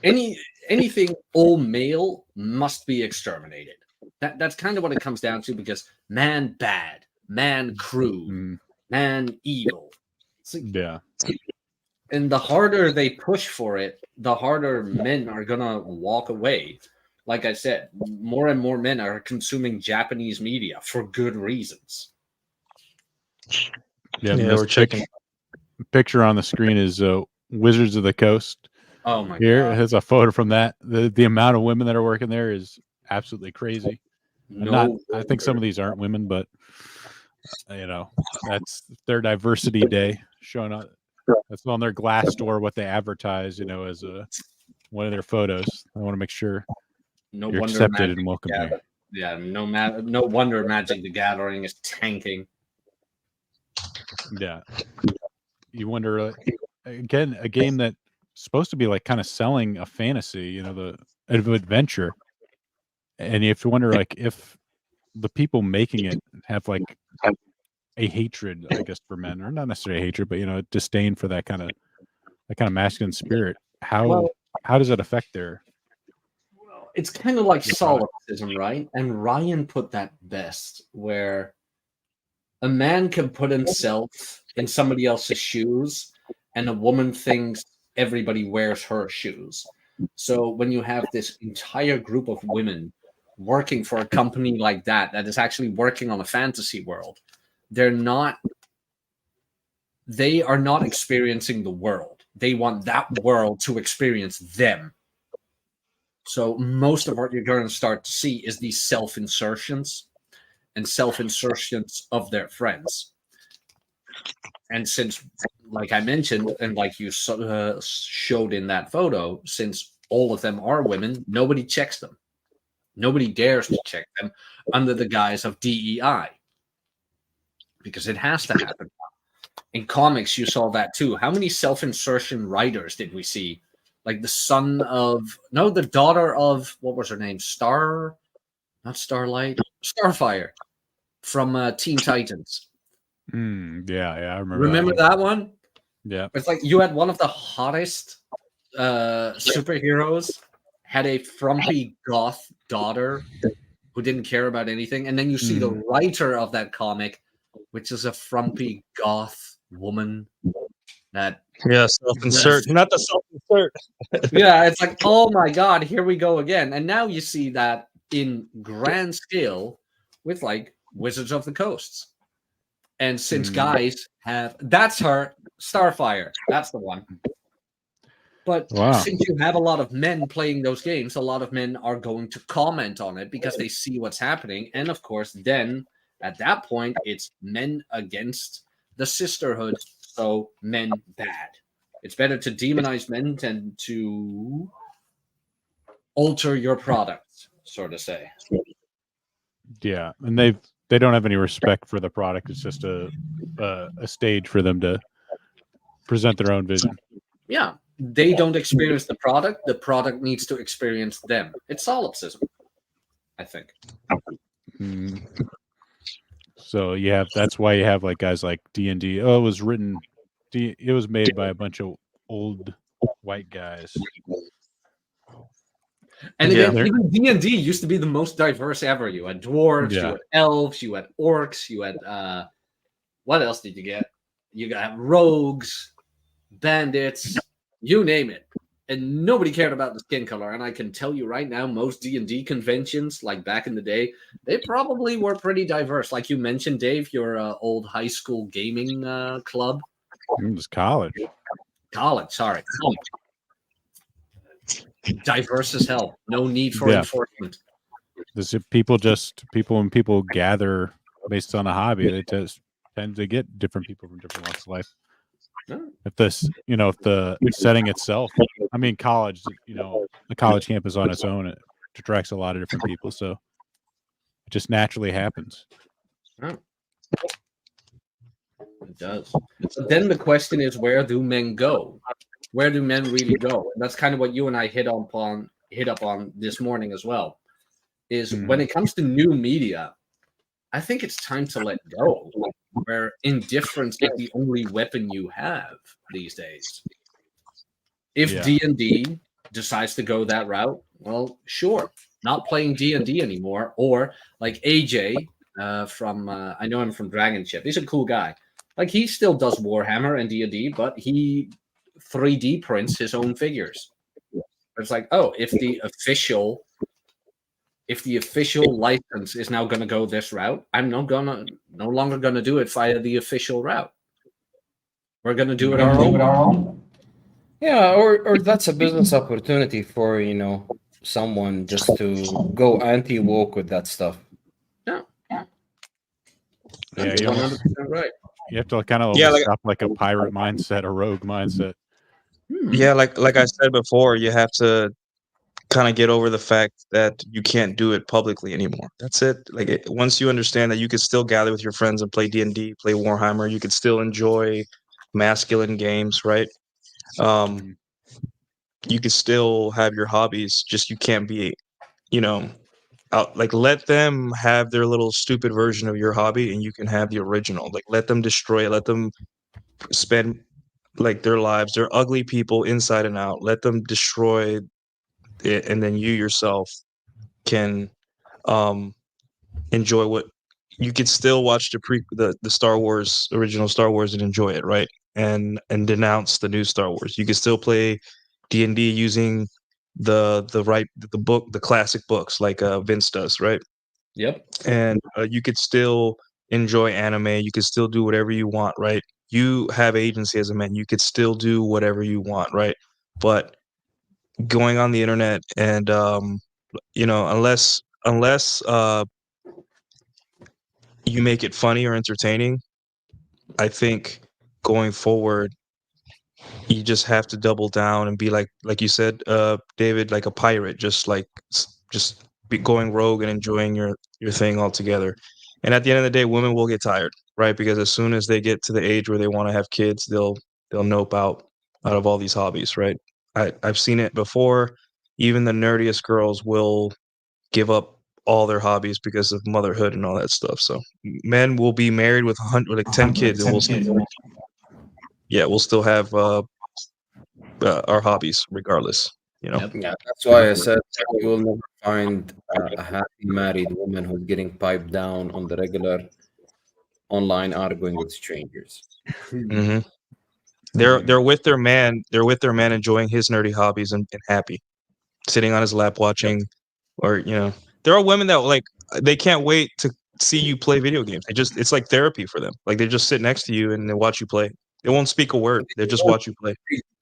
anything all male must be exterminated. That's kind of what it comes down to, because man bad, man crude, man evil. Yeah. And the harder they push for it, the harder men are gonna walk away. Like I said, more and more men are consuming Japanese media for good reasons. Yeah, we're checking. Picture on the screen is Wizards of the Coast. Oh my Here god! has a photo from that. The amount of women that are working there is absolutely crazy. I think some of these aren't women, but that's their diversity day showing up. That's on their glass door, what they advertise, as one of their photos. I want to make sure you're accepted and welcome here. Yeah, no wonder Magic the Gathering is tanking. Yeah, you wonder again, a game that's supposed to be kind of selling a fantasy, the adventure, and you have to wonder if the people making it have a hatred, I guess, for men, or not necessarily a hatred, but a disdain for that kind of masculine spirit. How does that affect their? Well, it's kind of like solipsism, right? And Ryan put that best, where a man can put himself in somebody else's shoes, and a woman thinks everybody wears her shoes. So when you have this entire group of women working for a company like that is actually working on a fantasy world, they are not experiencing the world. They want that world to experience them. So most of what you're going to start to see is these self-insertions and self-insertions of their friends. And since, like I mentioned, and like you showed in that photo, since all of them are women, nobody checks them. Nobody dares to check them under the guise of DEI. Because it has to happen. In comics, you saw that too. How many self-insertion writers did we see? Like the daughter of, what was her name? Starlight? Starfire from Teen Titans. Yeah, I remember. Remember that one? Yeah. It's like you had one of the hottest superheroes, had a frumpy goth daughter who didn't care about anything. And then you see the writer of that comic, which is a frumpy goth woman that self-insert, not the self-insert. Yeah, it's like, oh my god, here we go again. And now you see that in grand scale with Wizards of the Coasts. And since guys that's her, Starfire, that's the one. But since you have a lot of men playing those games, a lot of men are going to comment on it because they see what's happening. And of course, then at that point, it's men against the sisterhood. So men bad. It's better to demonize men than to alter your product, so to say. Yeah, and they've they don't have any respect for the product. It's just a stage for them to present their own vision. Yeah, they don't experience the product needs to experience them. It's solipsism, I think. So that's why you have like guys like D&D. Oh, it was made by a bunch of old white guys. And Yeah. again, even D&D used to be the most diverse ever. You had dwarves, you had elves, you had orcs, you had what else did you get? You got rogues, bandits, you name it. And nobody cared about the skin color. And I can tell you right now, most D&D conventions, like back in the day, they probably were pretty diverse. Like you mentioned, Dave, your old high school gaming club. It was college. Sorry. Diverse as hell. No need for enforcement. When people gather based on a hobby, they just tend to get different people from different walks of life. If the setting itself, I mean, college, the college campus on its own, it attracts a lot of different people. So it just naturally happens. It does. So then the question is, where do men go? Where do men really go? And that's kind of what you and I hit up on this morning as well. Is when it comes to new media, I think it's time to let go. Where indifference is the only weapon you have these days. If D&D decides to go that route, well, sure, not playing D&D anymore. Or like AJ from I know him from Dragon Ship. He's a cool guy. Like he still does Warhammer and D&D, but he 3D prints his own figures. It's like, oh, if the official license is now going to go this route, I'm no longer going to do it via the official route. We're going to do it our own. Yeah, or that's a business opportunity for someone just to go anti-woke with that stuff. Yeah, Yeah, that's 100% right. You have to kind of stop like a pirate mindset, a rogue mindset. Yeah, like I said before, you have to kind of get over the fact that you can't do it publicly anymore. That's it. Like once you understand that you can still gather with your friends and play D&D, play Warhammer, you can still enjoy masculine games, right? You can still have your hobbies, just you can't be, out. Like let them have their little stupid version of your hobby, and you can have the original. Like let them destroy it. Let them spend like their lives. They're ugly people inside and out. Let them destroy it, and then you yourself can enjoy what you could still watch the Star Wars, original Star Wars, and enjoy it, right? And denounce the new Star Wars. You can still play D&D using the classic books like Vince does, right? Yep. And you could still enjoy anime. You could still do whatever you want, right? You have agency as a man. You could still do whatever you want, right? But going on the internet and unless you make it funny or entertaining, I think going forward you just have to double down and be like you said, David, like a pirate, just be going rogue and enjoying your thing altogether. And at the end of the day, women will get tired, right? Because as soon as they get to the age where they want to have kids, they'll nope out of all these hobbies, right? I've seen it before. Even the nerdiest girls will give up all their hobbies because of motherhood and all that stuff. So men will be married with 10 kids, and we'll still have our hobbies regardless. Yep. Yeah, that's why I said you will never find a happy married woman who's getting piped down on the regular online arguing with strangers. Mm-hmm. They're with their man. They're with their man, enjoying his nerdy hobbies and happy, sitting on his lap watching, or there are women that they can't wait to see you play video games. It's like therapy for them. Like they just sit next to you and they watch you play. They won't speak a word. They just watch you play.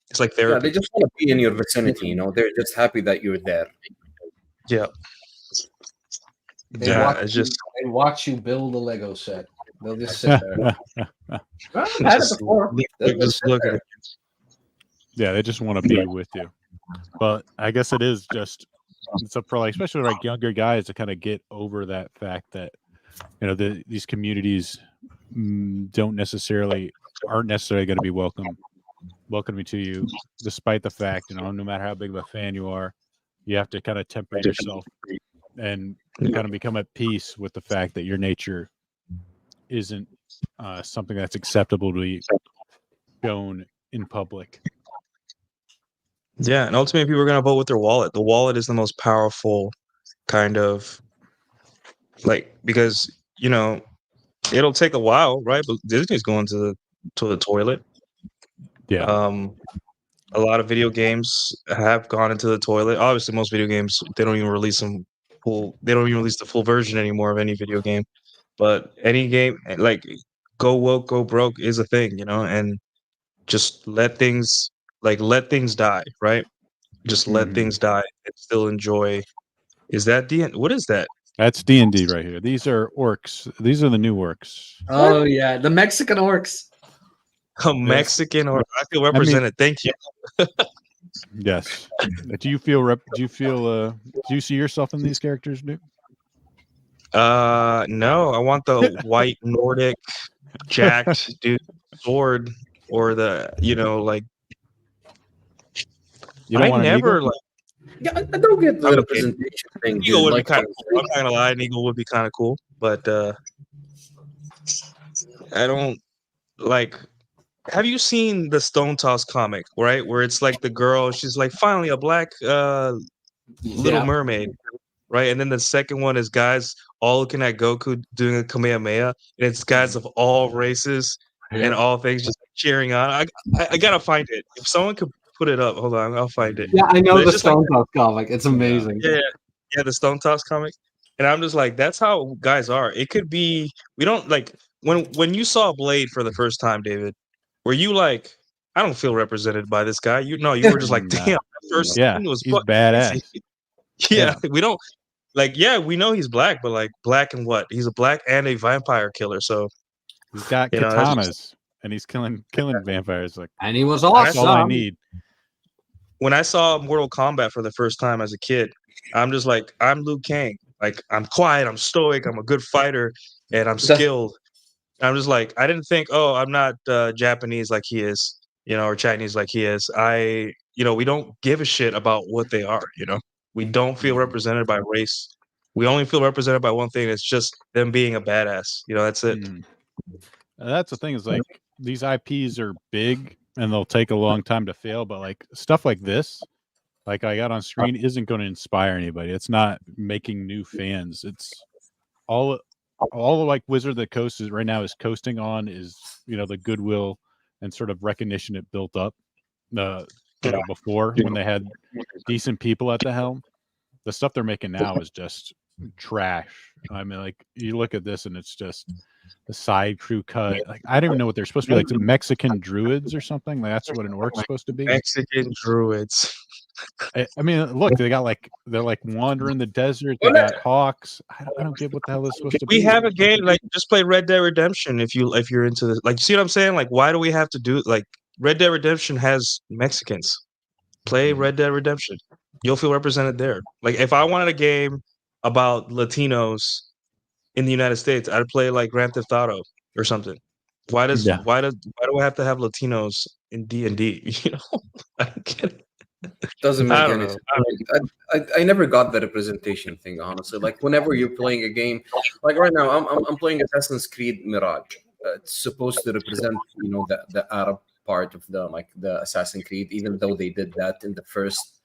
It's like therapy. Yeah, they just want to be in your vicinity. They're just happy that you're there. Yeah. They watch you build a Lego set. They'll just sit there. Well, I've had it before. Just look at it. Yeah, they just want to be with you. But I guess it's up for especially younger guys to kind of get over that fact that these communities aren't necessarily going to be welcoming to you, despite the fact, no matter how big of a fan you are, you have to kind of temper yourself and kind of become at peace with the fact that your nature isn't something that's acceptable to be shown in public. Yeah, and ultimately people are going to vote with their wallet. The wallet is the most powerful kind of, like, because it'll take a while, right? But Disney's going to the toilet. Yeah. A lot of video games have gone into the toilet. Obviously, most video games, they don't even release the full version anymore of any video game. But any game, like, go woke, go broke is a thing, and just let things die, right? Just let things die and still enjoy. Is that what is that? That's D&D right here. These are orcs. These are the new orcs. Oh yeah, the Mexican orcs. A Mexican, or I feel represented. Thank you. Yes. Do you see yourself in these characters, dude? No, I want the white Nordic jacked dude sword, or the like. You don't want never like. Yeah, I don't get the representation thing. Eagle would like, be kind of cool. I'm not gonna lie, an eagle would be kind of cool, but I don't like. Have you seen the Stone Toss comic, right? Where it's like the girl, she's like, finally a black Little Mermaid, right? And then the second one is guys all looking at Goku doing a Kamehameha, and it's guys of all races and all things just cheering on. I gotta find it. If someone could put it up, hold on, I'll find it. Yeah, I know the Stone Stone Toss comic. It's amazing. Yeah, the Stone Toss comic. And I'm just like, that's how guys are. It could be, we don't like, when you saw Blade for the first time, David, were you like, I don't feel represented by this guy? You were just like, damn, that first scene was he's badass. Yeah, we don't like, we know he's black, but like, black and what? He's a black and a vampire killer. So he's got katanas and he's killing vampires. Like, and he was awesome. That's all I need. When I saw Mortal Kombat for the first time as a kid, I'm just like, I'm Liu Kang. Like, I'm quiet, I'm stoic, I'm a good fighter, and I'm skilled. I'm just like, I didn't think, oh, I'm not Japanese like he is, or Chinese like he is. We don't give a shit about what they are, We don't feel represented by race. We only feel represented by one thing. It's just them being a badass. That's it. That's the thing, is like, these IPs are big and they'll take a long time to fail, but like stuff like this, like I got on screen, isn't going to inspire anybody. It's not making new fans. It's all like Wizard of the Coast is right now is coasting on is the goodwill and sort of recognition it built up before, when they had decent people at the helm. The stuff they're making now is just trash. I mean, like, you look at this and it's just the side crew cut. Like, I don't even know what they're supposed to be, like the Mexican druids or something. Like, that's what an orc's supposed to be. Mexican druids. I mean, look, they're like wandering the desert. They got hawks. I don't get what the hell is supposed to be. We have a game, like, just play Red Dead Redemption if you're into this. Like, you see what I'm saying? Like, why do we have to do, like, Red Dead Redemption has Mexicans. Play Red Dead Redemption. You'll feel represented there. Like, if I wanted a game about Latinos in the United States, I'd play like Grand Theft Auto or something. Why do I have to have Latinos in D&D? I don't get it. Doesn't make any sense. I never got the representation thing, honestly. Like, whenever you're playing a game, like right now, I'm playing Assassin's Creed Mirage. It's supposed to represent, the Arab part of the Assassin's Creed, even though they did that in the first,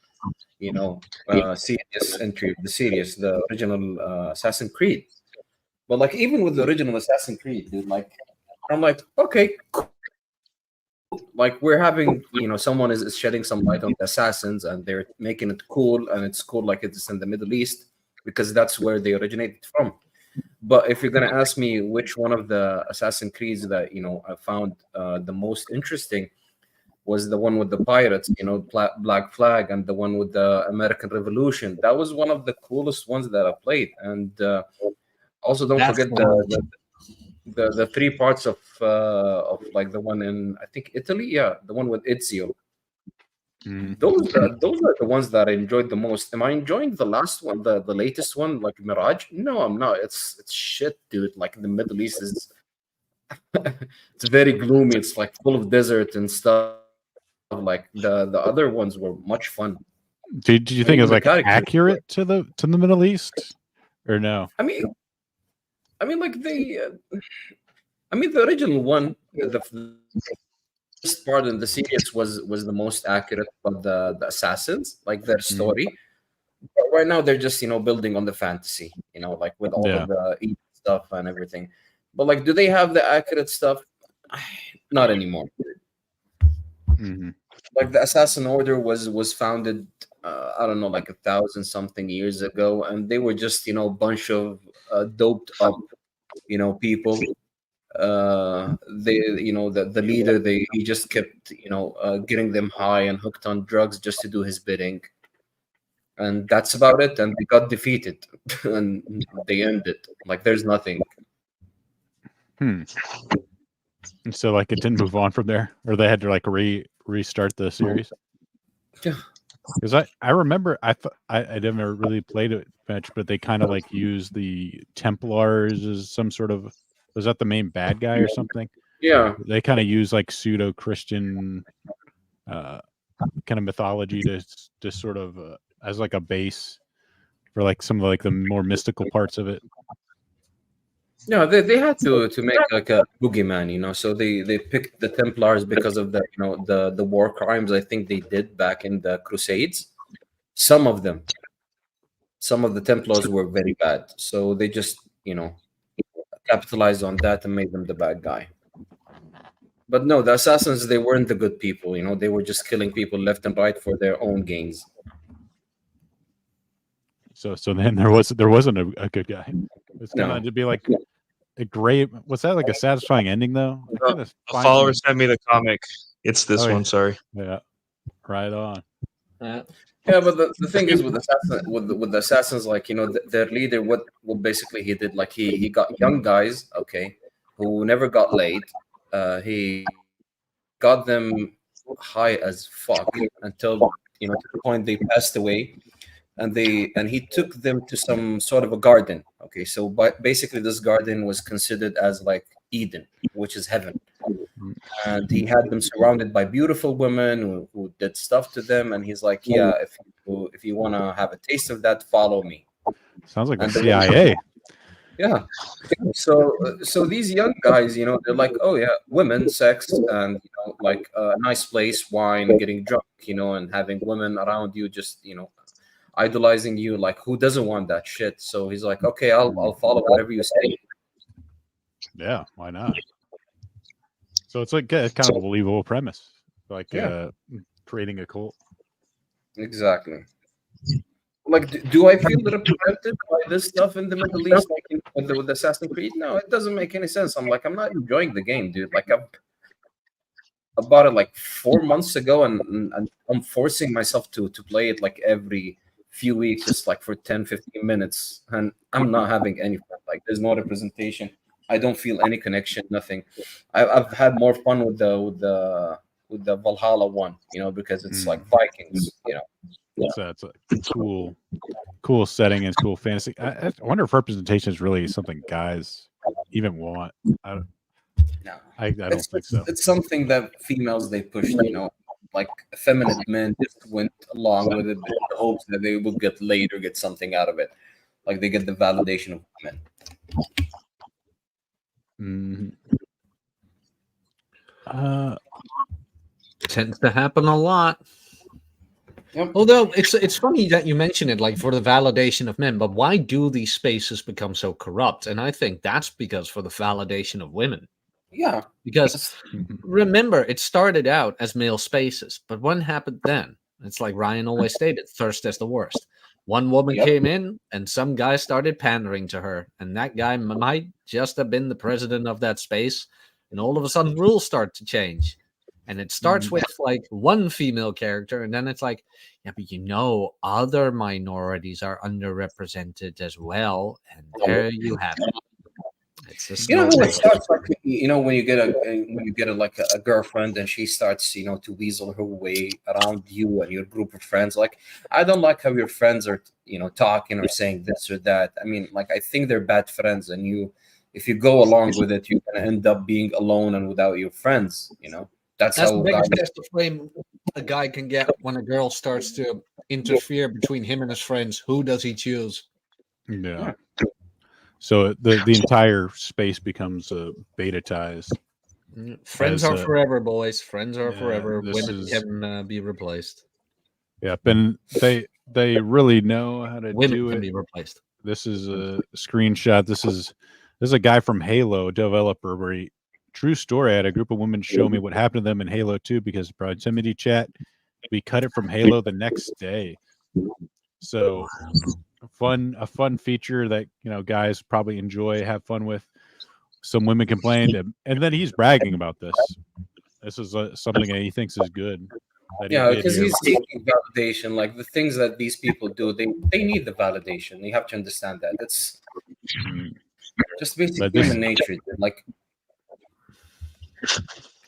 serious entry of the series, the original Assassin's Creed. But like, even with the original Assassin's Creed, dude, like, I'm like, okay, cool. Like, we're having, someone is shedding some light on the assassins, and they're making it cool, and it's cool like it's in the Middle East, because that's where they originated from. But if you're gonna ask me which one of the Assassin's Creeds that I found the most interesting, was the one with the pirates, Black Flag, and the one with the American Revolution. That was one of the coolest ones that I played. And also, don't forget the three parts of like the one in, I think, Italy. Yeah, the one with Ezio. Mhm. Those are the ones that I enjoyed the most. Am I enjoying the last one, the latest one, like Mirage? No, I'm not. It's shit, dude. Like the Middle East is it's very gloomy. It's like full of desert and stuff. Like the other ones were much fun. Did you I think mean, it was the like characters were- accurate to the Middle East, or no? I mean, like the original one, the first part in the series was the most accurate of the assassins, like their story. But right now they're just building on the fantasy, like with all Yeah. of the evil stuff and everything. But like, do they have the accurate stuff? Not anymore. Mhm. Like the Assassin Order was founded, I don't know, like 1,000 something years ago, and they were just a bunch of doped up people. They the leader, he just kept getting them high and hooked on drugs just to do his bidding, and that's about it. And they got defeated and they ended. Like there's nothing. Hmm. And so like it didn't move on from there, or they had to like restart the series. Yeah. Because I remember I never really played it much, but they kind of like used the Templars as some sort of, was that the main bad guy or something? Yeah. They kind of use like pseudo Christian kind of mythology to sort of as like a base for like some of like the more mystical parts of it. No, they had to make like a boogeyman, so they picked the Templars because of the war crimes I think they did back in the Crusades. Some of them, some of the Templars were very bad, so they just capitalized on that and made them the bad guy. But no, the assassins, they weren't the good people, they were just killing people left and right for their own gains. So then there wasn't a good guy. It's kind No. of to be like a great. Was that like a satisfying ending though? I kinda A find follower them- sent me the comic. It's this Oh, one. yeah. Sorry. Yeah, right on. Yeah, but the thing is with the assassins, like their leader, what basically he did, like he got young guys, okay, who never got laid. He got them high as fuck until to the point they passed away, and he took them to some sort of a garden. Okay, so basically this garden was considered as like Eden, which is heaven. And he had them surrounded by beautiful women who did stuff to them, and he's like, yeah, if you want to have a taste of that, follow me. Sounds like the And CIA. Yeah. So these young guys, they're like, oh yeah, women, sex, and like a nice place, wine, getting drunk, and having women around you, just idolizing you. Like, who doesn't want that shit? So he's like, okay, I'll follow whatever you say. Yeah, why not? So it's like kind of a believable premise, like Yeah. creating a cult. Exactly. Like, do I feel represented by this stuff in the Middle East, like with Assassin's Creed? No, it doesn't make any sense. I'm not enjoying the game, dude. Like, I bought it like 4 months ago, and I'm forcing myself to play it like every few weeks, just like for 10, 15 minutes, and I'm not having any fun. Like, there's no representation. I don't feel any connection, nothing. I've had more fun with the Valhalla one, because it's like Vikings, So it's a cool setting and cool fantasy. I wonder if representation is really something guys even want. I don't think so. It's something that females they pushed, like effeminate men just went along with it in the hopes that they will get laid or get something out of it. Like they get the validation of women. Tends to happen a lot. Yep. Although it's funny that you mention it, like for the validation of men, but why do these spaces become so corrupt? And I think that's because for the validation of women. Yeah. Because remember, it started out as male spaces, but what happened then? It's like Ryan always stated, thirst is the worst. One woman came in and some guy started pandering to her, and that guy might just have been the president of that space, and all of a sudden rules start to change. And it starts with like one female character, and then it's like, yeah, but other minorities are underrepresented as well. And there you have it. It's a You know how it snowball. starts, like, when you get a girlfriend and she starts to weasel her way around you and your group of friends. Like, I don't like how your friends are talking or saying this or that. I mean, like, I think they're bad friends, and if you go along with it, you're gonna end up being alone and without your friends. That's That's how the biggest guys. test of flame a guy can get when a girl starts to interfere between him and his friends. Who does he choose? Yeah. So the entire space becomes betatized. Friends As, are forever, boys. Friends are yeah, forever. this Women is- can be replaced. Yep, and they really know how to Women do can it. be replaced. This is a screenshot. This is a guy from Halo, developer, where true story. I had a group of women show me what happened to them in Halo 2 because of proximity chat. We cut it from Halo the next day. So a fun feature that guys probably enjoy, have fun with. Some women complained, and then he's bragging about this. This is something that he thinks is good. That he Yeah, did because here. he's seeking validation. Like, the things that these people do, they need the validation. You have to understand that. It's Mm. just basic But this- human nature. Like,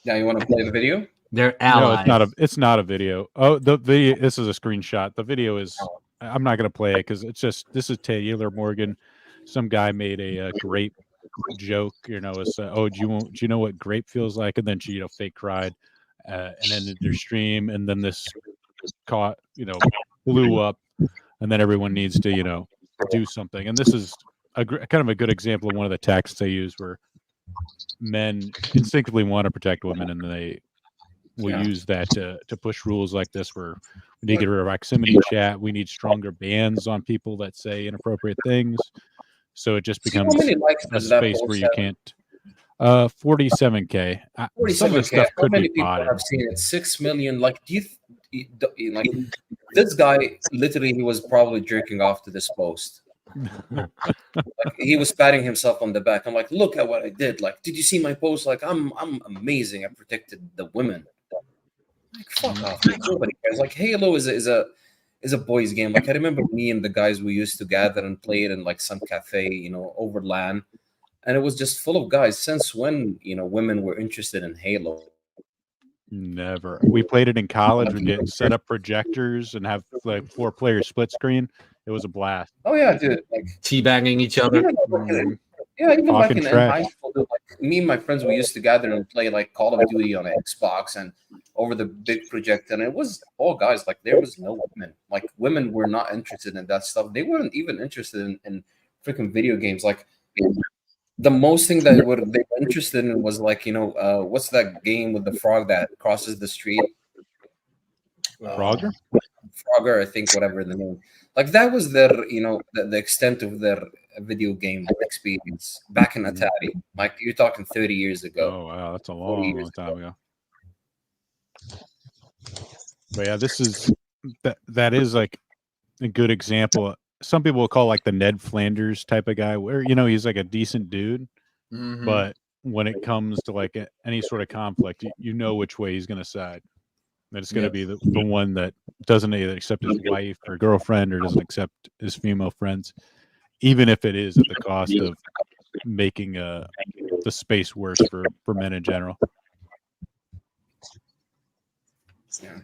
yeah, you want to play the video? They're No, allies. it's not a video. Oh, the video. This is a screenshot. The video is. I'm not gonna play it because this is Taylor Morgan. Some guy made a grape joke. It's do you know what grape feels like? And then she fake cried, and ended their stream. And then this caught blew up, and then everyone needs to do something. And this is kind of a good example of one of the tactics they use where men instinctively want to protect women, and they will use that to push rules like this where we need to get rid of proximity chat. We need stronger bans on people that say inappropriate things. So it just See becomes how many likes a does that space post where you have? can't. 47K. Some of the 47K. stuff How could many be people botted. have seen it? 6 million. Like, like, this guy literally, he was probably jerking off to this post. Like, he was patting himself on the back. I'm like, look at what I did. Like, did you see my post? Like, I'm amazing. I protected the women. Like, fuck off. Like, nobody cares. Like, Halo is a boys' game. Like, I remember me and the guys, we used to gather and play it in like some cafe, over LAN, and it was just full of guys. Since when women were interested in Halo? Never. We played it in college. We get set up projectors and have like 4-player split screen. It was a blast. Oh yeah, dude. Like, Teabagging each other. even even like Talking in trash. high school, dude, like, me and my friends, we used to gather and play like Call of Duty on Xbox and over the big projector, and it was all guys. Like, there was no women. Like, women were not interested in that stuff. They weren't even interested in freaking video games. Like, the most thing that they were interested in was like, what's that game with the frog that crosses the street? Frogger? Frogger, I think, whatever the name. Like, that was their, the extent of their video game experience back in Atari. Like, you're talking 30 years ago. Oh wow, that's a 40 long years time ago. But yeah, this is that is like a good example. Some people will call like the Ned Flanders type of guy, where he's like a decent dude, Mhm. but when it comes to like any sort of conflict, you know which way he's going to side. That it's going to be the one that doesn't either accept his wife or girlfriend or doesn't accept his female friends, even if it is at the cost of making the space worse for men in general. Yeah.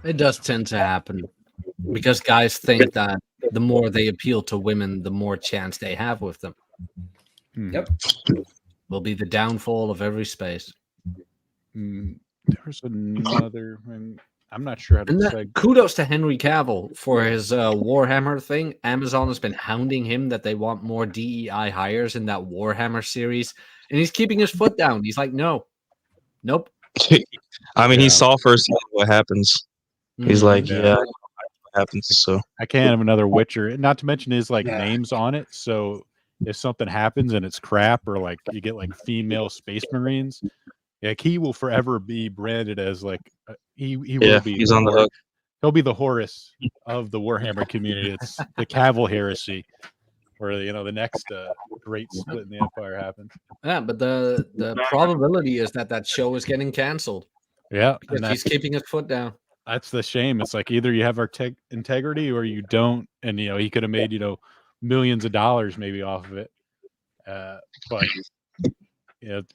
It does tend to happen because guys think that the more they appeal to women, the more chance they have with them. Yep. Will be the downfall of every space. There's another. I'm not sure how to say. Kudos to Henry Cavill for his Warhammer thing. Amazon has been hounding him that they want more DEI hires in that Warhammer series, and he's keeping his foot down. He's like, nope. I mean, Yeah. he saw firsthand what happens. He's like, Yeah. what happens. So I can't have another Witcher. Not to mention his like Yeah. names on it. So if something happens and it's crap, or like you get like female space marines, like he will forever be branded as like he will be. he's on the hook. He'll be the Horus of the Warhammer community. It's the Cavill heresy, where the next great split in the Empire happens. Yeah, but the probability is that show is getting canceled. Yeah, Because and he's keeping his foot down. that's the shame. It's like either you have our integrity or you don't. And he could have made millions of dollars maybe off of it. But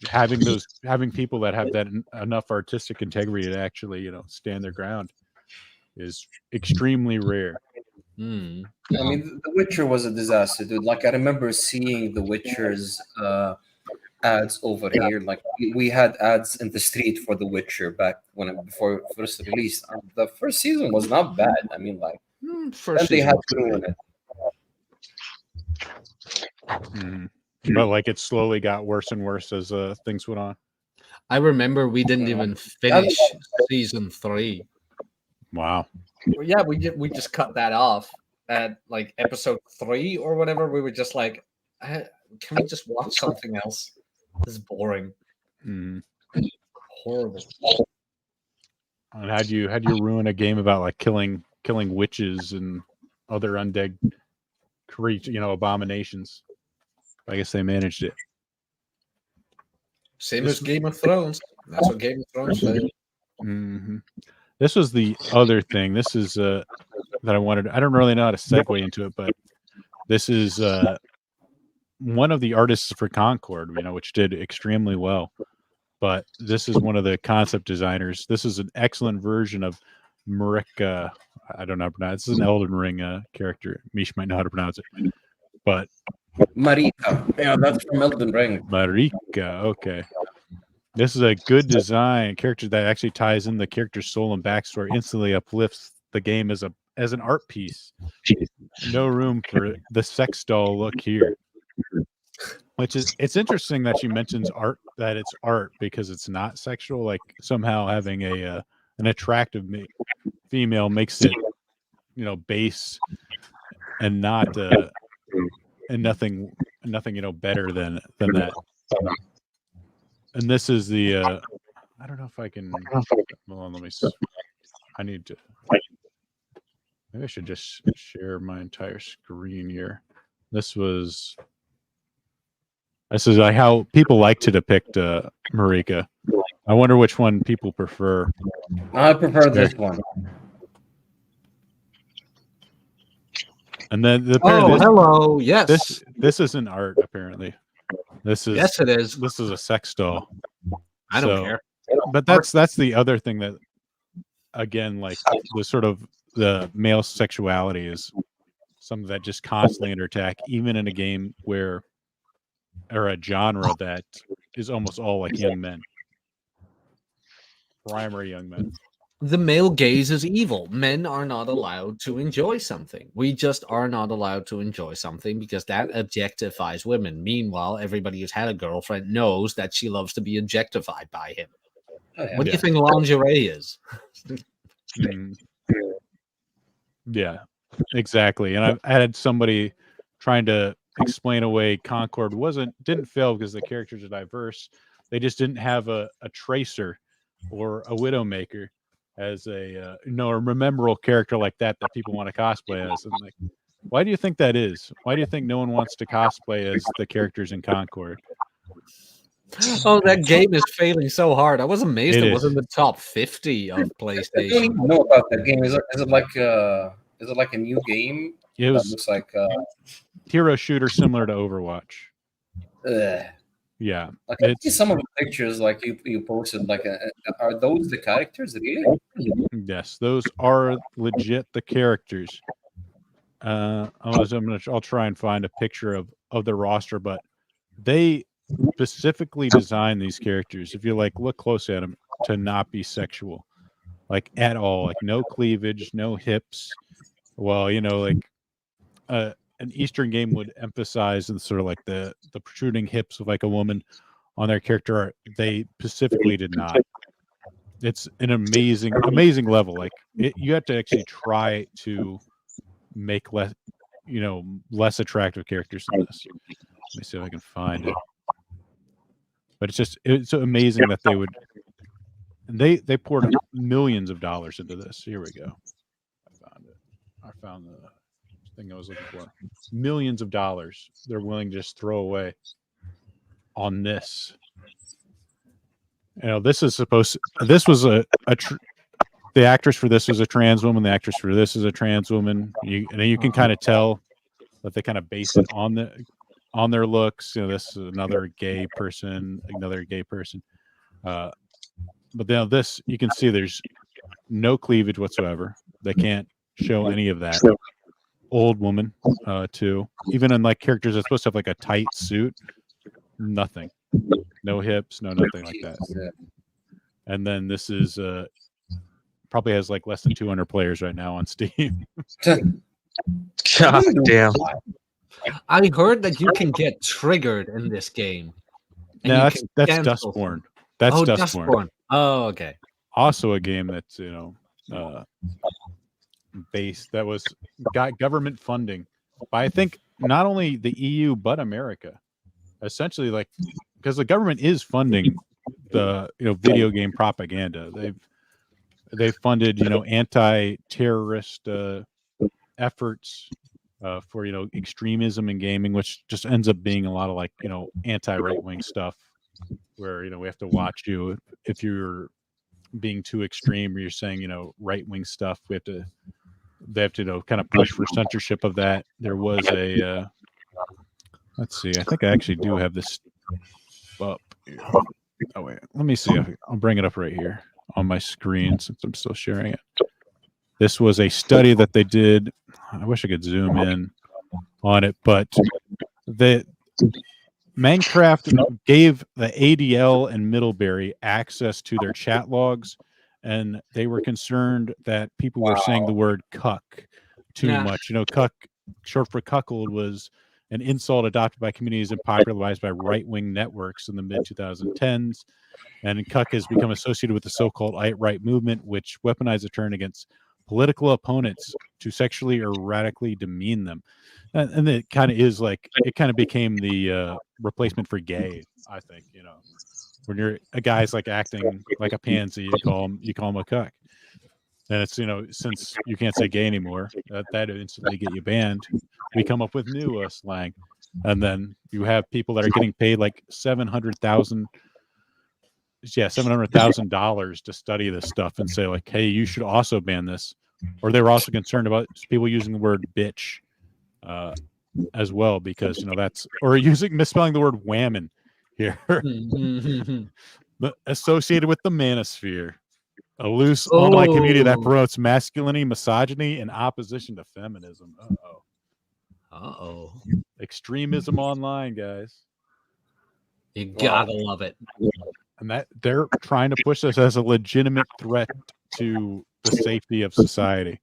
having people that have that enough artistic integrity to actually stand their ground is extremely rare. Hmm. I mean, The Witcher was a disaster, dude. Like, I remember seeing The Witcher's ads over here. Like, we had ads in the street for The Witcher back before it first released. The first season was not bad. I mean, like, First then they season had was to good. ruin it. Mhm. But like it slowly got worse and worse as things went on. I remember we didn't even finish season 3. Wow. Well, yeah, we just cut that off at like episode 3 or whatever. We were just like, can we just watch something else? This is boring. Mhm. Horrible. And how'd you ruin a game about like killing witches and other undead creatures, abominations? I guess they managed it. Same as Game of Thrones. That's what Game of Thrones said. Hmm. This was the other thing. This is that I wanted. I don't really know how to segue into it, but this is one of the artists for Concord, which did extremely well. But this is one of the concept designers. This is an excellent version of Marika. I don't know how to pronounce. This is an Elden Ring character. Mish might know how to pronounce it, but Marika. Yeah, that's from Elden Ring. Marika. Okay. This is a good design character that actually ties in the character's soul and backstory, instantly uplifts the game as an art piece. No room for the sex doll look here. Which is, it's interesting that she mentions art, that it's art because it's not sexual. Like somehow having an attractive female makes it, base and not and nothing better than that. And this is the I don't know if I can. Hold on, let me. I need to. Maybe I should just share my entire screen here. This is like how people like to depict Marika. I wonder which one people prefer. I prefer this one. And then hello. Yes. This isn't art apparently. This is Yes, it is. This is a sex doll. I don't care. But that's the other thing that, again, like the sort of the male sexuality is something that just constantly under attack, even in a game or a genre that is almost all like young men, primary young men. The male gaze is evil. Men are not allowed to enjoy something. We just are not allowed to enjoy something because that objectifies women. Meanwhile, everybody who's had a girlfriend knows that she loves to be objectified by him. Oh, yeah. What do you think lingerie is? Yeah, exactly. And I had somebody trying to explain away Concord didn't fail because the characters are diverse. They just didn't have a tracer or a widowmaker as a memorable character like that people want to cosplay as. And like, why do you think that is? Why do you think no one wants to cosplay as the characters in Concord? Oh, that game is failing so hard. I was amazed it was is. in the top 50 of I don't PlayStation. even know about that game. Is it like a new game? It was Looks like hero shooter similar to Overwatch. ugh. Yeah, Like, I see some of the pictures like you posted. Like, are those the characters really? yes, those are legit the characters. I'll try and find a picture of the roster, but they specifically designed these characters, if you look close at them, to not be sexual, like at all, like no cleavage, no hips. Well, an Eastern game would emphasize and sort of like the protruding hips of like a woman on their character art. They specifically did not. It's an amazing level. Like you have to actually try to make less attractive characters than this. Let me see if I can find it. But it's amazing that they poured millions of dollars into this. Here we go. I found the thing I was looking for. Millions of dollars they're willing to just throw away on this. This was the actress for this was a trans woman. The actress for this is a trans woman. You can kind of tell that they kind of base it on on their looks. This is another gay person. But now this, you can see there's no cleavage whatsoever. They can't show any of that. Old woman, too. Even in like characters that's supposed to have like a tight suit, nothing. No hips, no nothing like that. And then this is probably has like less than 200 players right now on Steam. God damn. I heard that you can get triggered in this game. And No, you that's can cancel Dustborn. things. That's Oh, Dustborn. Dustborn. Oh, okay. Also a game that's based that got government funding by I think not only the EU but America. Essentially, like because the government is funding the video game propaganda. They've funded anti-terrorist efforts for extremism in gaming, which just ends up being a lot of like anti-right-wing stuff where we have to watch you if you're being too extreme or you're saying right-wing stuff. They have to kind of push for censorship of that. There was a let's see, I think I actually do have this up here. Oh wait, let me see. I'll bring it up right here on my screen since I'm still sharing it. This was a study that they did. I wish I could zoom in on it, but the Minecraft gave the ADL and Middlebury access to their chat logs, and they were concerned that people were saying the word cuck too much. Cuck, short for cuckold, was an insult adopted by communities and popularized by right-wing networks in the mid-2010s. And cuck has become associated with the so-called alt-right movement, which weaponized a turn against political opponents to sexually or radically demean them. And it kind of is like, it kind of became the replacement for gay, I think, when you're a guy's like acting like a pansy, you call him a cuck. And it's, since you can't say gay anymore, that instantly get you banned. We come up with new slang. And then you have people that are getting paid like $700,000 to study this stuff and say like, hey, you should also ban this. Or they were also concerned about people using the word bitch as well, because that's, or misspelling the word whammon here. But associated with the manosphere, a loose online community that promotes masculinity, misogyny, and opposition to feminism. Extremism online, guys. You gotta love it. And that they're trying to push this as a legitimate threat to the safety of society.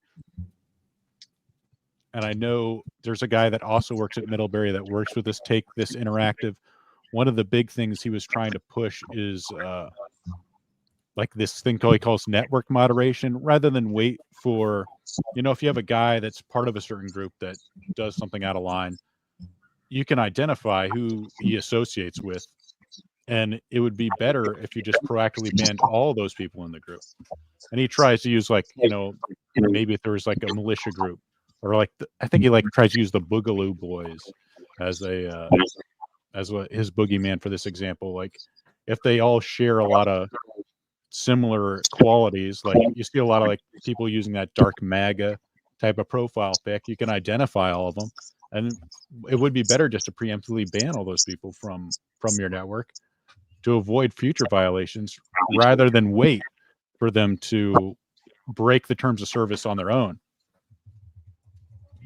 And I know there's a guy that also works at Middlebury that works with this Take This Interactive. One of the big things he was trying to push is like this thing he calls network moderation, rather than wait for, if you have a guy that's part of a certain group that does something out of line, you can identify who he associates with. And it would be better if you just proactively banned all those people in the group. And he tries to use like, maybe if there was like a militia group, or like, I think he like tries to use the Boogaloo Boys as his boogeyman for this example. Like if they all share a lot of similar qualities, like you see a lot of like people using that dark MAGA type of profile pic, you can identify all of them. And it would be better just to preemptively ban all those people from your network to avoid future violations, rather than wait for them to break the terms of service on their own.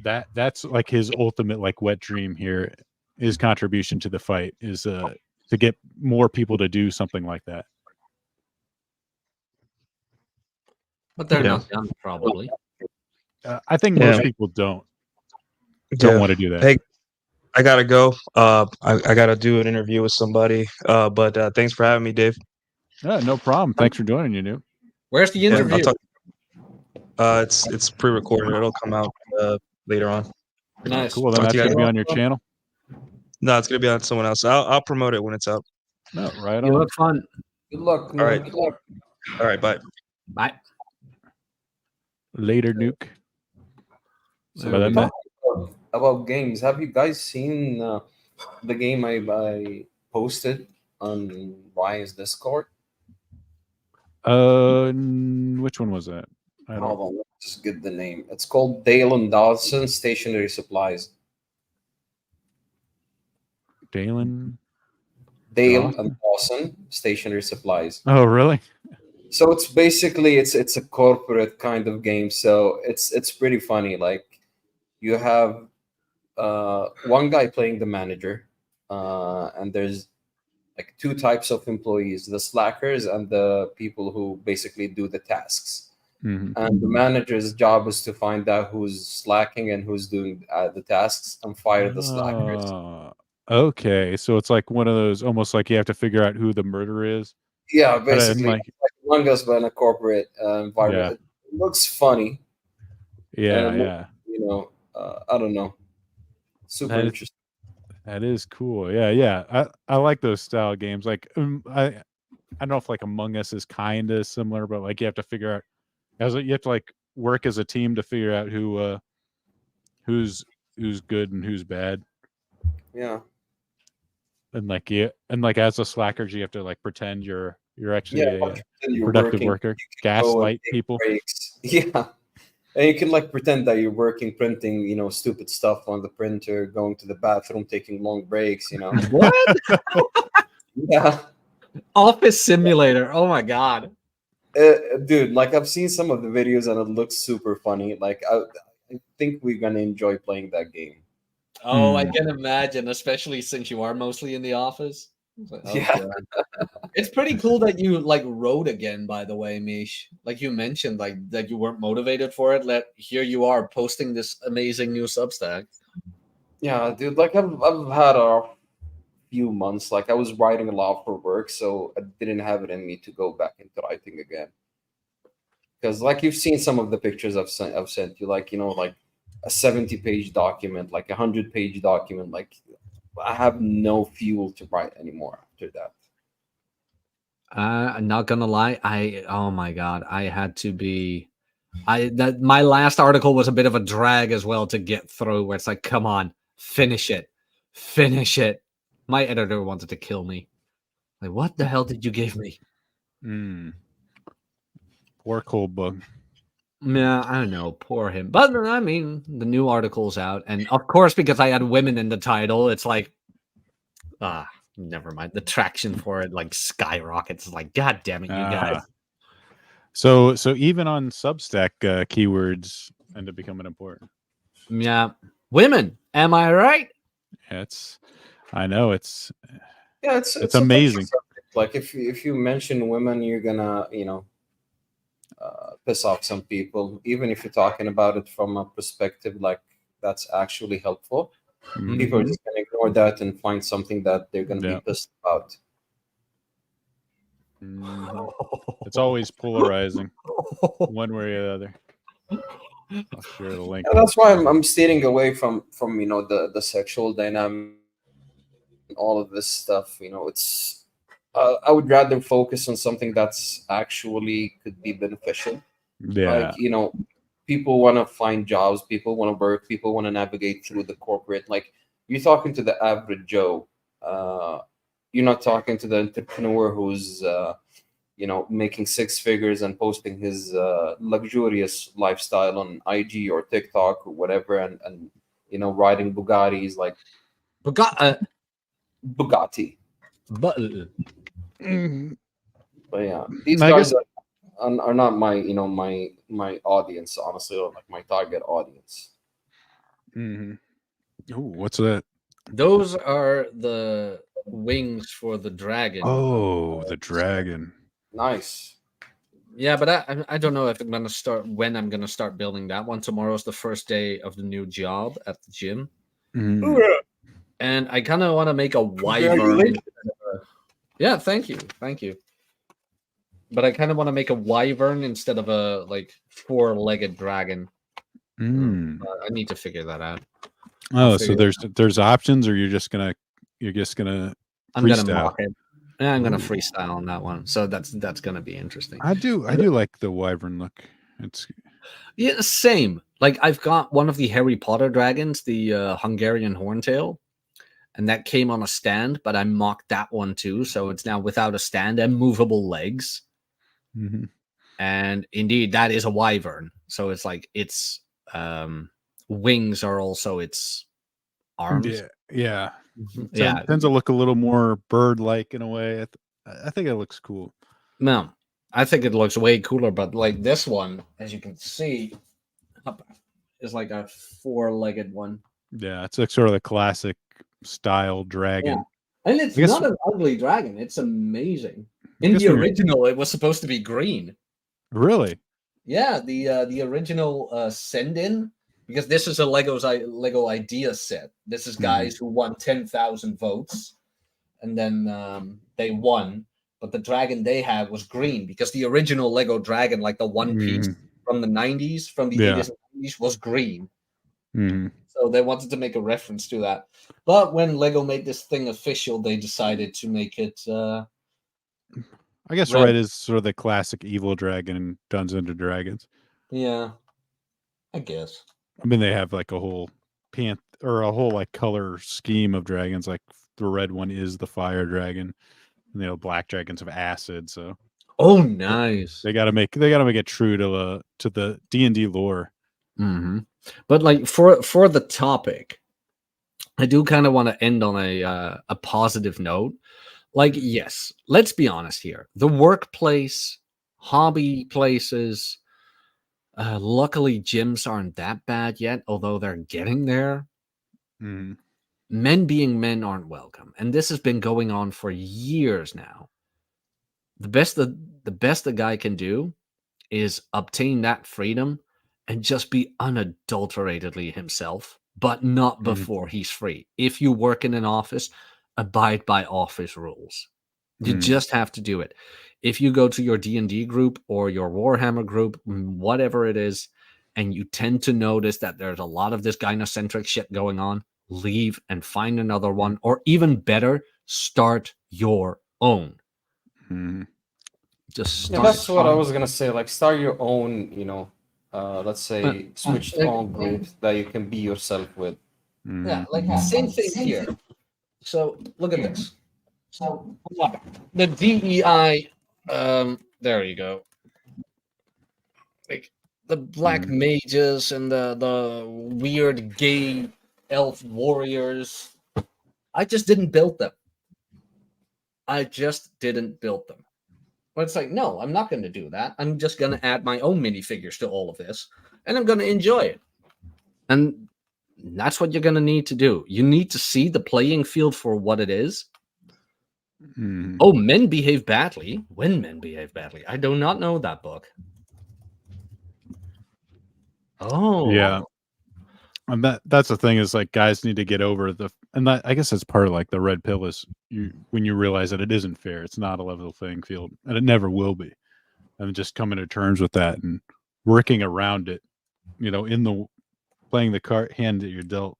That's like his ultimate like wet dream here. His contribution to the fight is to get more people to do something like that. But they're not done, probably. I think most people don't want to do that. Hey, I gotta go. I gotta do an interview with somebody. But thanks for having me, Dave. No problem. Thanks for joining, you. Where's the interview? It's pre-recorded. It'll come out later on. Nice. Cool. Then that's gonna be on your channel. No, it's gonna be on someone else. I'll promote it when it's out. No, right on. You look fun. Good luck. All right. Good luck. All right. Bye. Bye. Later, Nuke. About games, have you guys seen the game I posted on Ryan's Discord? Which one was that? Hold on, let's just get the name. It's called Dale and Dawson Stationary Supplies. Dalen. Dale Dawson? and Dawson Stationery Supplies. Oh, really? So it's basically it's a corporate kind of game. So it's pretty funny. Like you have one guy playing the manager, and there's like two types of employees: the slackers and the people who basically do the tasks. Mhm. And the manager's job is to find out who's slacking and who's doing the tasks and fire the slackers. Ah, okay, so it's like one of those, almost like you have to figure out who the murderer is. Yeah, But I'm basically, like, like Among Us, but in a corporate environment. Yeah. It looks funny, yeah, and it yeah, I don't know, super That is- interesting. that is cool. Yeah, yeah. I like those style games. Like, I don't know if like Among Us is kind of similar, but like you have to figure out, you have to like work as a team to figure out who's good and who's bad. Yeah, And like as a slacker, you have to like pretend you're actually yeah. a Like, pretend you're productive working, worker, go and gaslight take people. breaks. Yeah, and you can like pretend that you're working, printing, stupid stuff on the printer, going to the bathroom, taking long breaks. What? Yeah, Office Simulator. Oh my god. dude. Like I've seen some of the videos and it looks super funny. Like I think we're gonna enjoy playing that game. Oh, I Hmm. can imagine, especially since you are mostly in the office. It's like, oh, Yeah. God. It's pretty cool that you like wrote again, by the way, Mish. Like you mentioned, like that you weren't motivated for it. Here you are posting this amazing new Substack. Yeah, dude. Like I've had a few months. Like I was writing a lot for work, so I didn't have it in me to go back into writing again. Because like you've seen some of the pictures I've sent you, like like a 70-page document, like 100-page document. Like I have no fuel to write anymore after that. I'm not gonna lie. Oh my god, I had to be. My last article was a bit of a drag as well to get through. Where it's like, come on, finish it, finish it. My editor wanted to kill me. Like, what the hell did you give me? Mm. Poor cold bug. Yeah, I don't know. Poor him. But I mean, the new article's out. And of course, because I had women in the title, it's like, never mind. The traction for it like skyrockets. It's like, God damn it, you guys. So even on Substack, keywords end up becoming important. Yeah. Women, am I right? Yeah, I know it's Yeah, It's a touchy amazing. subject. Like if you mention women, you're gonna piss off some people, even if you're talking about it from a perspective like that's actually helpful. Mhm. People are just gonna ignore that and find something that they're gonna Yeah. be pissed about. Mhm. It's always polarizing, one way or the other. I'll share the link. And that's why I'm steering away from the sexual dynamic and all of this stuff. It's I would rather focus on something that's actually could be beneficial. Yeah. Like people want to find jobs, people want to work, people want to navigate through the corporate. Like you're talking to the average Joe. You're not talking to the entrepreneur who's making six figures and posting his luxurious lifestyle on IG or TikTok or whatever, and riding Bugattis like Bugatti. But But yeah, these I guys guess- are not my my audience, honestly, or like my target audience. Mhm. Ooh, what's that? those are the wings for the dragon. Oh, the dragon. Nice. Yeah, but I don't know if I'm gonna start when I'm gonna start building that one. Tomorrow's the first day of the new job at the gym, Mm. and I kind of want to make a wyvern. Congratulations. Yeah, thank you. But I kind of want to make a wyvern instead of a like four-legged dragon. Mm. I need to figure that out. Oh, so figure there's options, or you're just gonna I'm gonna freestyle. mock it. Yeah, I'm gonna Ooh. freestyle on that one. So that's gonna be interesting. I do like the wyvern look. It's Yeah, same. Like I've got one of the Harry Potter dragons, the Hungarian horntail, and that came on a stand, but I mocked that one too. So it's now without a stand and movable legs. Mhm. And indeed, that is a wyvern. So it's like its wings are also its arms. Yeah. Yeah. Tends to look a little more bird-like in a way. I think it looks cool. No, I think it looks way cooler, but like this one, as you can see, is like a 4-legged one. Yeah, it's like sort of the classic style dragon. Yeah. And it's I guess- not an ugly dragon. It's amazing. I In guess the when you're- original, it was supposed to be green. Really? Yeah, the original send-in, because this is a Lego idea set. This is guys who won 10,000 votes, and then they won. But the dragon they had was green because the original Lego dragon, like the One Piece from the 90s, from the 80s and 90s, was green. So they wanted to make a reference to that. But when Lego made this thing official, they decided to make it. I guess red is sort of the classic evil dragon in Dungeons and Dragons. Yeah, I guess. I mean, they have like a whole or a whole like color scheme of dragons. Like the red one is the fire dragon, and black dragons have acid. So oh, nice. They gotta make it true to the D&D lore. But like for the topic, I do kind of want to end on a positive note. Like, yes, let's be honest here. The workplace, hobby places, luckily gyms aren't that bad yet, although they're getting there. Men being men aren't welcome, and this has been going on for years now. The best the guy can do is obtain that freedom and just be unadulteratedly himself, but not before he's free. If you work in an office, abide by office rules. You just have to do it. If you go to your D&D group or your Warhammer group, whatever it is, and you tend to notice that there's a lot of this gynocentric shit going on, leave and find another one, or even better, start your own. Just start. That's what I was gonna say. Like, start your own, let's say switched on group that you can be yourself with. Yeah, like same thing here. So look at this. So the DEI, there you go. Like the black mages and the weird gay elf warriors. I just didn't build them. But it's like, no, I'm not going to do that. I'm just going to add my own minifigures to all of this, and I'm going to enjoy it. And that's what you're going to need to do. You need to see the playing field for what it is. Oh, men behave badly. When men behave badly. I do not know that book. Oh. Yeah. And that's the thing is like guys need to get over and that, I guess that's part of like the red pill is when you realize that it isn't fair. It's not a level playing field and it never will be. And just coming to terms with that and working around it, playing the hand that you're dealt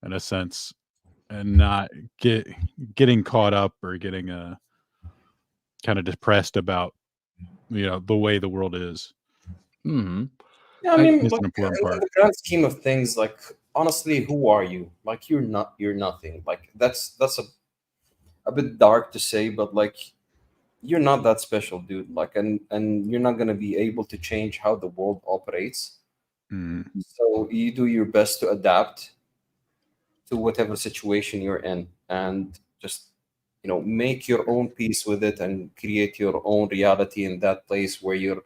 in a sense and not getting caught up or getting kind of depressed about, the way the world is. Yeah, I mean, it's an important part. In the grand scheme of things, like honestly, who are you? Like you're nothing. Like that's a bit dark to say, but like you're not that special, dude. Like and you're not gonna be able to change how the world operates. So you do your best to adapt to whatever situation you're in and just make your own peace with it and create your own reality in that place where you're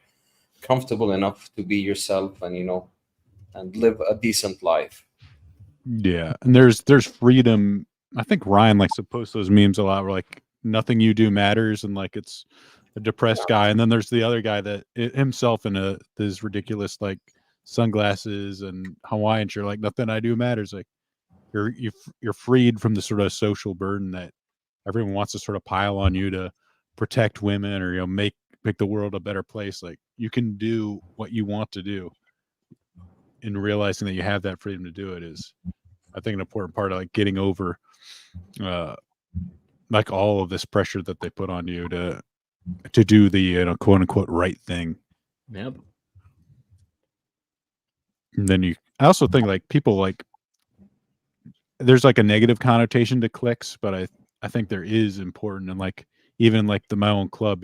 comfortable enough to be yourself and live a decent life. Yeah, and there's freedom. I think Ryan likes to post those memes a lot where like nothing you do matters and like it's a depressed guy, and then there's the other guy that himself in this ridiculous like sunglasses and Hawaiian shirt, like nothing I do matters. Like you're freed from the sort of social burden that everyone wants to sort of pile on you to protect women or make the world a better place. Like you can do what you want to do, and realizing that you have that freedom to do it is, I think, an important part of like getting over like all of this pressure that they put on you to do the quote unquote right thing. Yep. And then I also think like people like there's like a negative connotation to cliques, but I think there is important, and like even like my own club,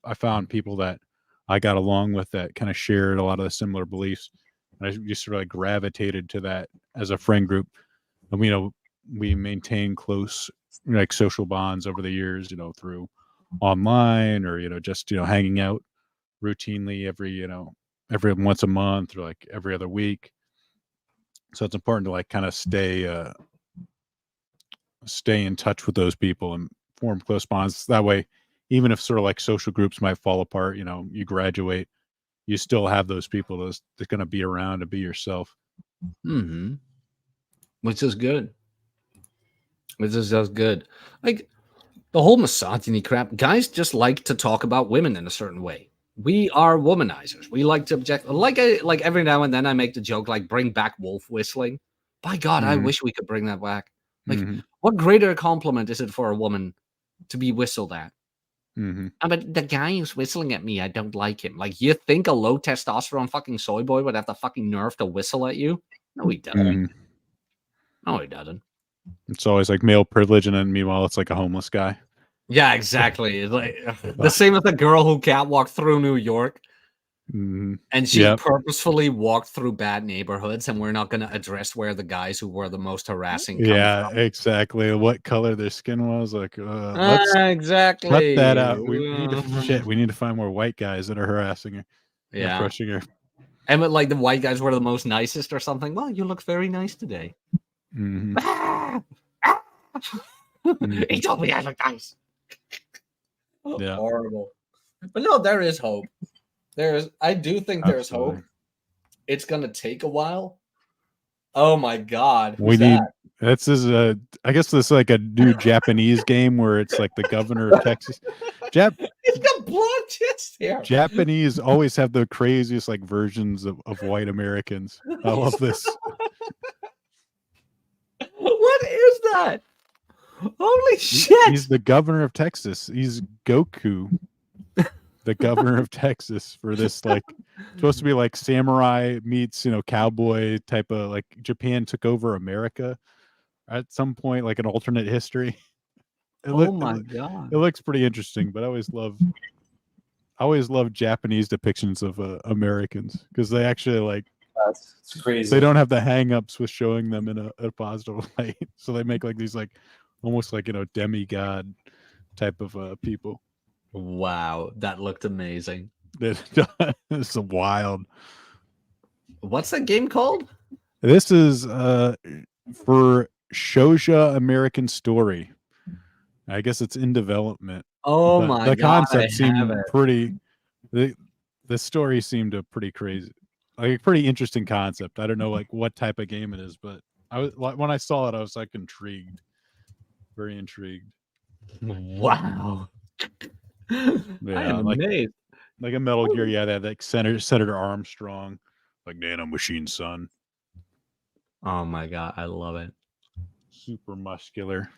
I found people that I got along with that kind of shared a lot of the similar beliefs. And I just sort of like gravitated to that as a friend group. And we maintain close like social bonds over the years, through online or just hanging out routinely every once a month or like every other week. So it's important to like kind of stay in touch with those people and form close bonds. That way, even if sort of like social groups might fall apart, you graduate, you still have those people that's going to be around to be yourself. Mm-hmm. Which is good. Which is just good. Like the whole misogyny crap, guys just like to talk about women in a certain way. We are womanizers. We like to object. Like every now and then I make the joke, like bring back wolf whistling. By God, I wish we could bring that back. Like, what greater compliment is it for a woman to be whistled at? But the guy who's whistling at me, I don't like him. Like, you think a low testosterone fucking soy boy would have the fucking nerve to whistle at you? No, he doesn't. No, he doesn't. It's always like male privilege, and then meanwhile, it's like a homeless guy. Yeah, exactly. It's like the same as the girl who catwalked through New York. And she purposefully walked through bad neighborhoods, and we're not going to address where the guys who were the most harassing come from. Exactly. What color their skin was. Like, exactly. Cut that out. We need to find more white guys that are harassing her. Yeah. Crushing her. And but, like the white guys were the most nicest or something. Well, you look very nice today. He told me I look nice. Yeah. Horrible. But no, there is hope. I do think there's hope. It's gonna take a while. Oh my God. This is I guess this is like a new Japanese game where it's like the governor of Texas. He's got blonde tits here. Japanese always have the craziest like versions of white Americans. I love this. What is that? Holy shit. He's the governor of Texas. He's Goku. The governor of Texas for this, like, supposed to be like samurai meets, cowboy type of, like, Japan took over America at some point, like an alternate history. My God. It looks pretty interesting, but I always love Japanese depictions of Americans because they actually like, it's crazy. they don't have the hang-ups with showing them in a positive light. So they make like these like almost like, demigod type of people. Wow, that looked amazing. It's wild. What's that game called? This is for Shouja American Story. I guess it's in development. Oh my God. The concept seemed pretty. The story seemed pretty crazy, like a pretty interesting concept. I don't know like what type of game it is, but when I saw it, I was like intrigued, very intrigued. Wow. Yeah, like a Metal Gear. Yeah, that like Senator Armstrong, like Nano Machine Son. Oh my God, I love it. Super muscular.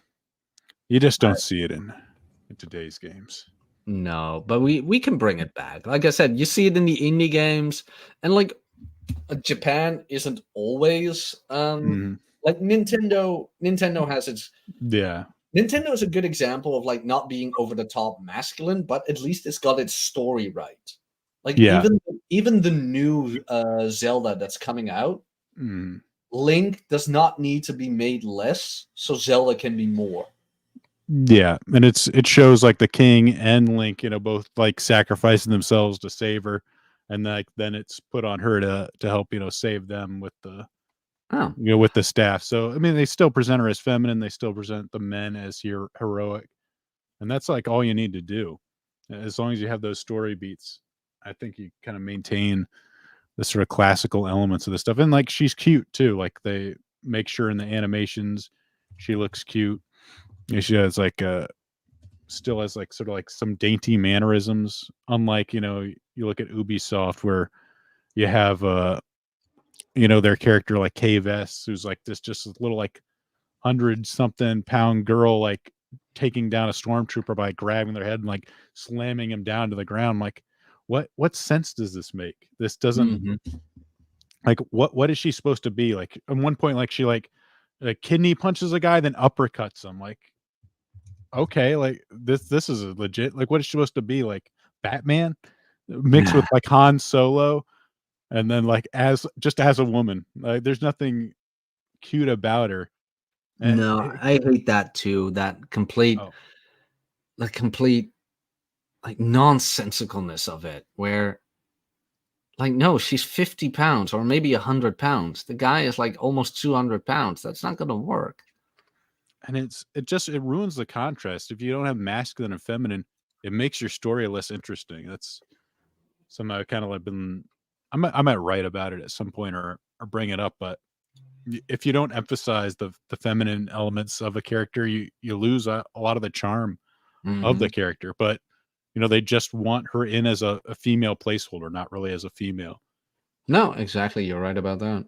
You just don't see it in today's games. No, but we can bring it back. Like I said, you see it in the indie games, and like Japan isn't always like Nintendo. Nintendo has its Nintendo is a good example of like not being over the top masculine, but at least it's got its story right. Like even the new Zelda that's coming out, Link does not need to be made less, so Zelda can be more. Yeah, and it shows like the king and Link, both like sacrificing themselves to save her, and like then it's put on her to help save them with the with the staff. So I mean, they still present her as feminine. They still present the men as heroic, and that's like all you need to do. As long as you have those story beats, I think you kind of maintain the sort of classical elements of this stuff. And like she's cute too. Like they make sure in the animations she looks cute. She has like still has like sort of like some dainty mannerisms. Unlike you look at Ubisoft where you have their character like Kay Vess, who's like this just little like 100-something pound girl like taking down a stormtrooper by grabbing their head and like slamming him down to the ground. Like what sense does this make? This doesn't like what is she supposed to be? Like at one point like she like kidney punches a guy then uppercuts him. Like okay, like this is a legit, like what is she supposed to be, like Batman mixed with like Han Solo, and then like as a woman, like there's nothing cute about her, No, I hate that too. That complete, Oh. the complete like nonsensicalness of it, where like, no, she's 50 pounds or maybe 100 pounds. The guy is like almost 200 pounds. That's not gonna work. And it ruins the contrast. If you don't have masculine and feminine, it makes your story less interesting. That's something I kind of like been. I might write about it at some point or bring it up, but if you don't emphasize the feminine elements of a character, you lose a lot of the charm of the character. But they just want her in as a female placeholder, not really as a female. No, exactly. You're right about that.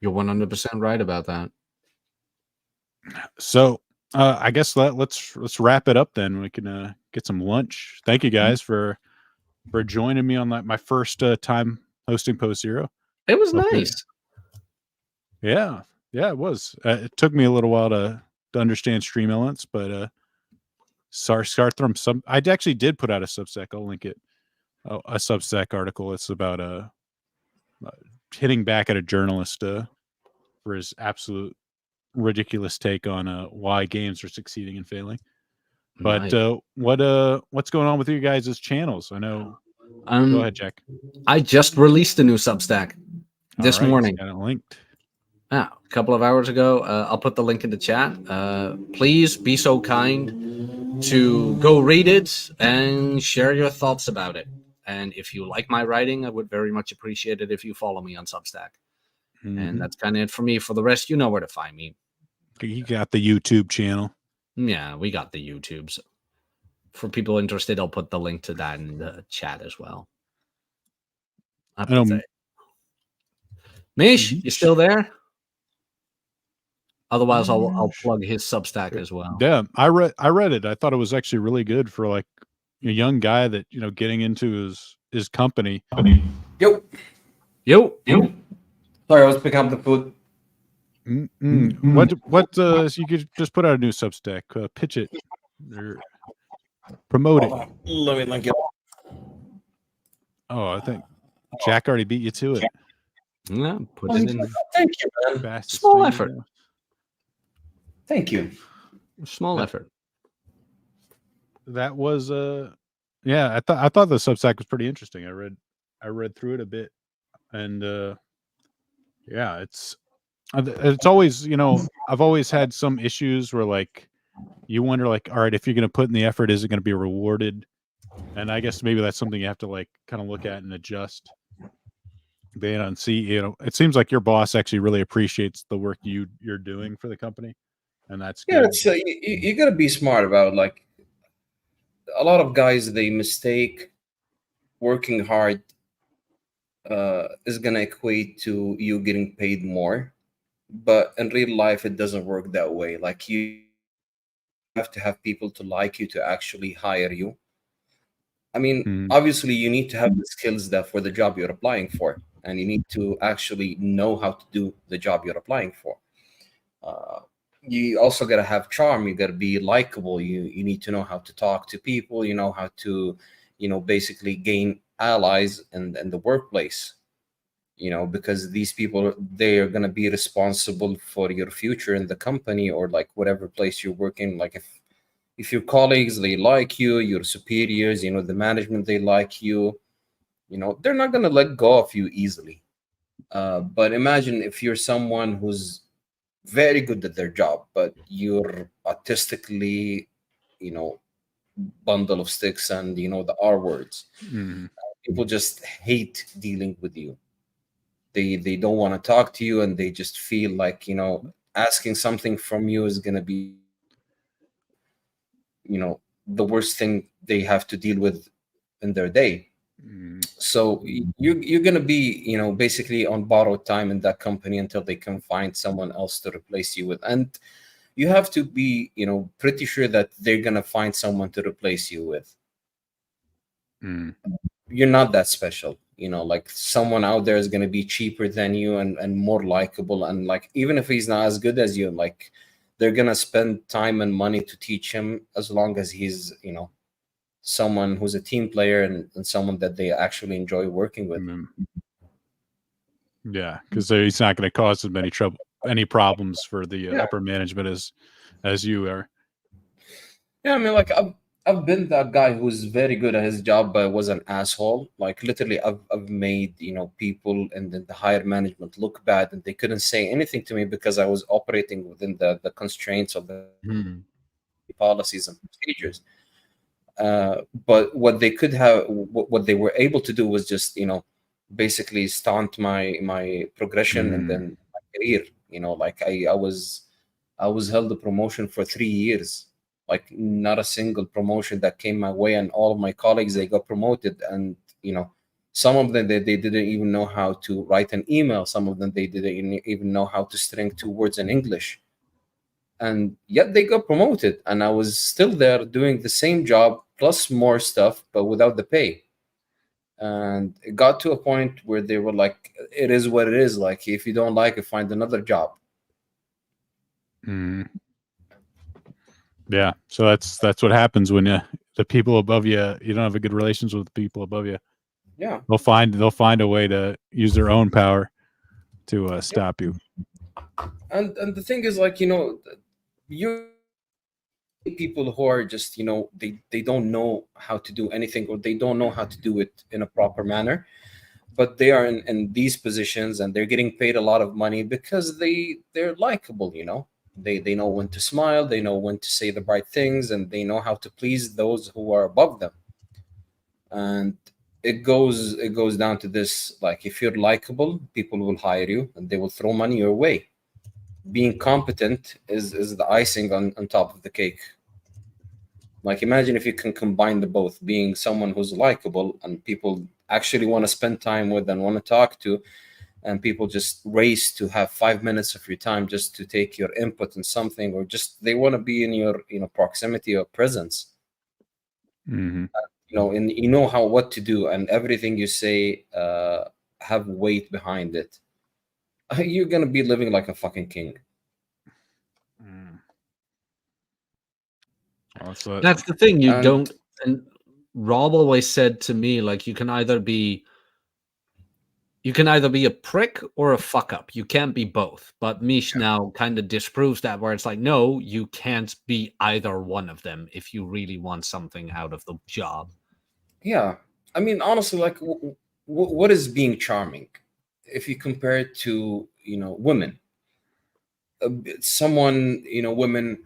You're 100% right about that. So I guess let's wrap it up then. We can get some lunch. Thank you guys for joining me on my first time hosting Post Zero. It was Okay. nice. Yeah, it was. It took me a little while to understand stream elements, but start from some. I actually did put out a Substack. I'll link it. A Substack article. It's about hitting back at a journalist for his absolute ridiculous take on why games are succeeding and failing. But Nice. what's going on with you guys' channels? I know. Go ahead, Jack. I just released a new Substack this All right, morning. got it linked. A couple of hours ago. I'll put the link in the chat. Please be so kind to go read it and share your thoughts about it. And if you like my writing, I would very much appreciate it if you follow me on Substack. And that's kind of it for me. For the rest, you know where to find me. You got the YouTube channel. Yeah, we got the YouTubes. For people interested, I'll put the link to that in the chat as well. Mish, you still there? Otherwise, I'll plug his Substack as well. Yeah, I read it. I thought it was actually really good for like a young guy that getting into his company. Yo. Sorry, I was picking up the food. What you could just put out a new Substack, pitch it, or promote it. Let me link it. Oh, I think Jack already beat you to it. Yeah, put it in. Thank you, man. Fastest Small thing effort. to do. Thank you. Small effort. That was yeah. I thought the Substack was pretty interesting. I read through it a bit, and yeah, it's always I've always had some issues where like you wonder like, all right, if you're going to put in the effort, is it going to be rewarded? And I guess maybe that's something you have to like kind of look at and adjust. And see, it seems like your boss actually really appreciates the work you're doing for the company, and that's good. Yeah, it's you got to be smart about like a lot of guys. They mistake working hard is gonna equate to you getting paid more, but in real life, it doesn't work that way. Like you have to have people to like you to actually hire you. I mean, obviously, you need to have the skills that for the job you're applying for, and you need to actually know how to do the job you're applying for. You also got to have charm. You got to be likable. You need to know how to talk to people. You know how to, basically gain allies in the workplace. Because these people, they are going to be responsible for your future in the company or like whatever place you're working. Like if your colleagues, they like you, your superiors, the management, they like you, they're not going to let go of you easily. But imagine if you're someone who's very good at their job, but you're artistically, bundle of sticks and, the R words. People just hate dealing with you. They don't want to talk to you, and they just feel like, asking something from you is going to be, the worst thing they have to deal with in their day. So you're going to be, basically on borrowed time in that company until they can find someone else to replace you with. And you have to be, pretty sure that they're going to find someone to replace you with. You're not that special. Like someone out there is going to be cheaper than you and more likable. And like, even if he's not as good as you, like they're going to spend time and money to teach him as long as he's, someone who's a team player and someone that they actually enjoy working with. Yeah, because he's not going to cause as many trouble. any problems for the Yeah. upper management as you are. Yeah, I mean, like I've been that guy who's very good at his job, but was an asshole. Like literally, I've made people and then the higher management look bad, and they couldn't say anything to me because I was operating within the constraints of the policies and procedures. But what they could have, what they were able to do was just basically stunt my progression and then my career. Like I was held a promotion for 3 years, like not a single promotion that came my way, and all of my colleagues, they got promoted, and some of them they didn't even know how to write an email. Some of them they didn't even know how to string 2 words in English, and yet they got promoted, and I was still there doing the same job plus more stuff, but without the pay. And it got to a point where they were like, it is what it is, like if you don't like it, find another job. Yeah, so that's what happens when the people above you don't have a good relations with the people above you. Yeah, They'll find a way to use their own power to stop you. and the thing is, like you people who are just they don't know how to do anything, or they don't know how to do it in a proper manner, but they are in these positions and they're getting paid a lot of money because they're likable. They know when to smile, they know when to say the right things, and they know how to please those who are above them. And it goes down to this: like if you're likable, people will hire you and they will throw money your way. Being competent is the icing on top of the cake. Like imagine if you can combine the both: being someone who's likable and people actually want to spend time with and want to talk to, and people just race to have 5 minutes of your time just to take your input in something, or just they want to be in your proximity or presence. And you know what to do, and everything you say have weight behind it. You're gonna be living like a fucking king. That's the thing. You And- don't. And Rob always said to me, like, you can either be a prick or a fuck up. You can't be both. But Mish now kind of disproves that, where it's like, no, you can't be either one of them if you really want something out of the job. Yeah, I mean, honestly, like, what is being charming? If you compare it to women, someone women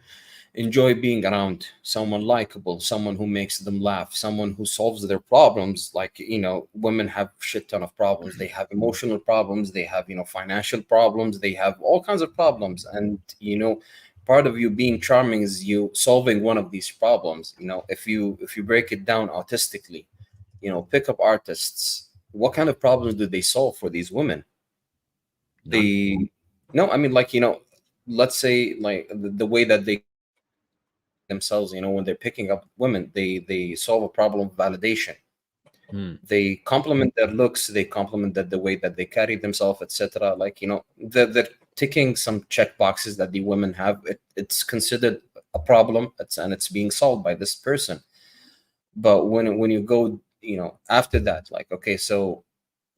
enjoy being around someone likable, someone who makes them laugh, someone who solves their problems. Like women have shit ton of problems. They have emotional problems, they have financial problems, they have all kinds of problems. And part of you being charming is you solving one of these problems. If you break it down autistically, pickup artists, what kind of problems do they solve for these women? No, I mean, like let's say, like the way that they themselves, when they're picking up women, they solve a problem of validation. They compliment their looks, they compliment the way that they carry themselves, etc. Like they're ticking some check boxes that the women have. It's considered a problem, and it's being solved by this person. But when you go after that, like, okay, so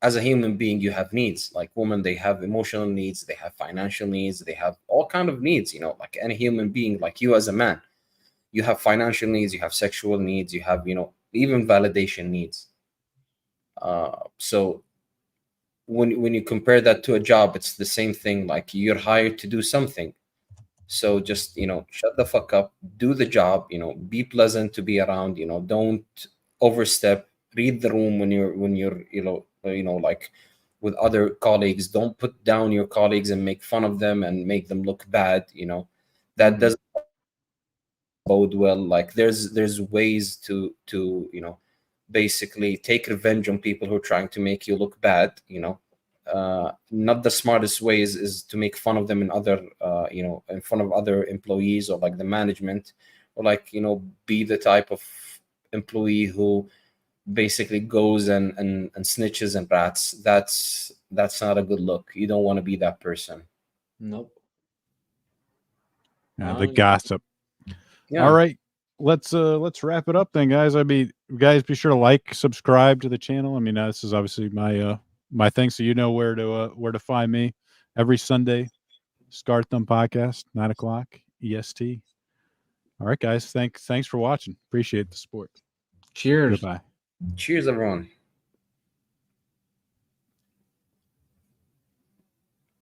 as a human being, you have needs. Like women, they have emotional needs, they have financial needs, they have all kind of needs. Like any human being, like you as a man, you have financial needs, you have sexual needs, you have even validation needs. So when you compare that to a job, it's the same thing. Like you're hired to do something, so just shut the fuck up, do the job, be pleasant to be around, don't overstep, read the room when you're like with other colleagues. Don't put down your colleagues and make fun of them and make them look bad. That doesn't bode well. Like there's ways to basically take revenge on people who are trying to make you look bad. Not the smartest way is to make fun of them in other in front of other employees, or like the management, or like be the type of employee who basically goes and snitches and rats. That's not a good look. You don't want to be that person. Nope. The gossip. Yeah. All right, let's wrap it up then, guys. I mean, guys, be sure to like, subscribe to the channel. I mean, this is obviously my thing, so you know where to find me every Sunday, Scar Thumb Podcast, 9:00 EST. All right, guys. Thanks for watching. Appreciate the support. Cheers. Goodbye. Cheers, everyone.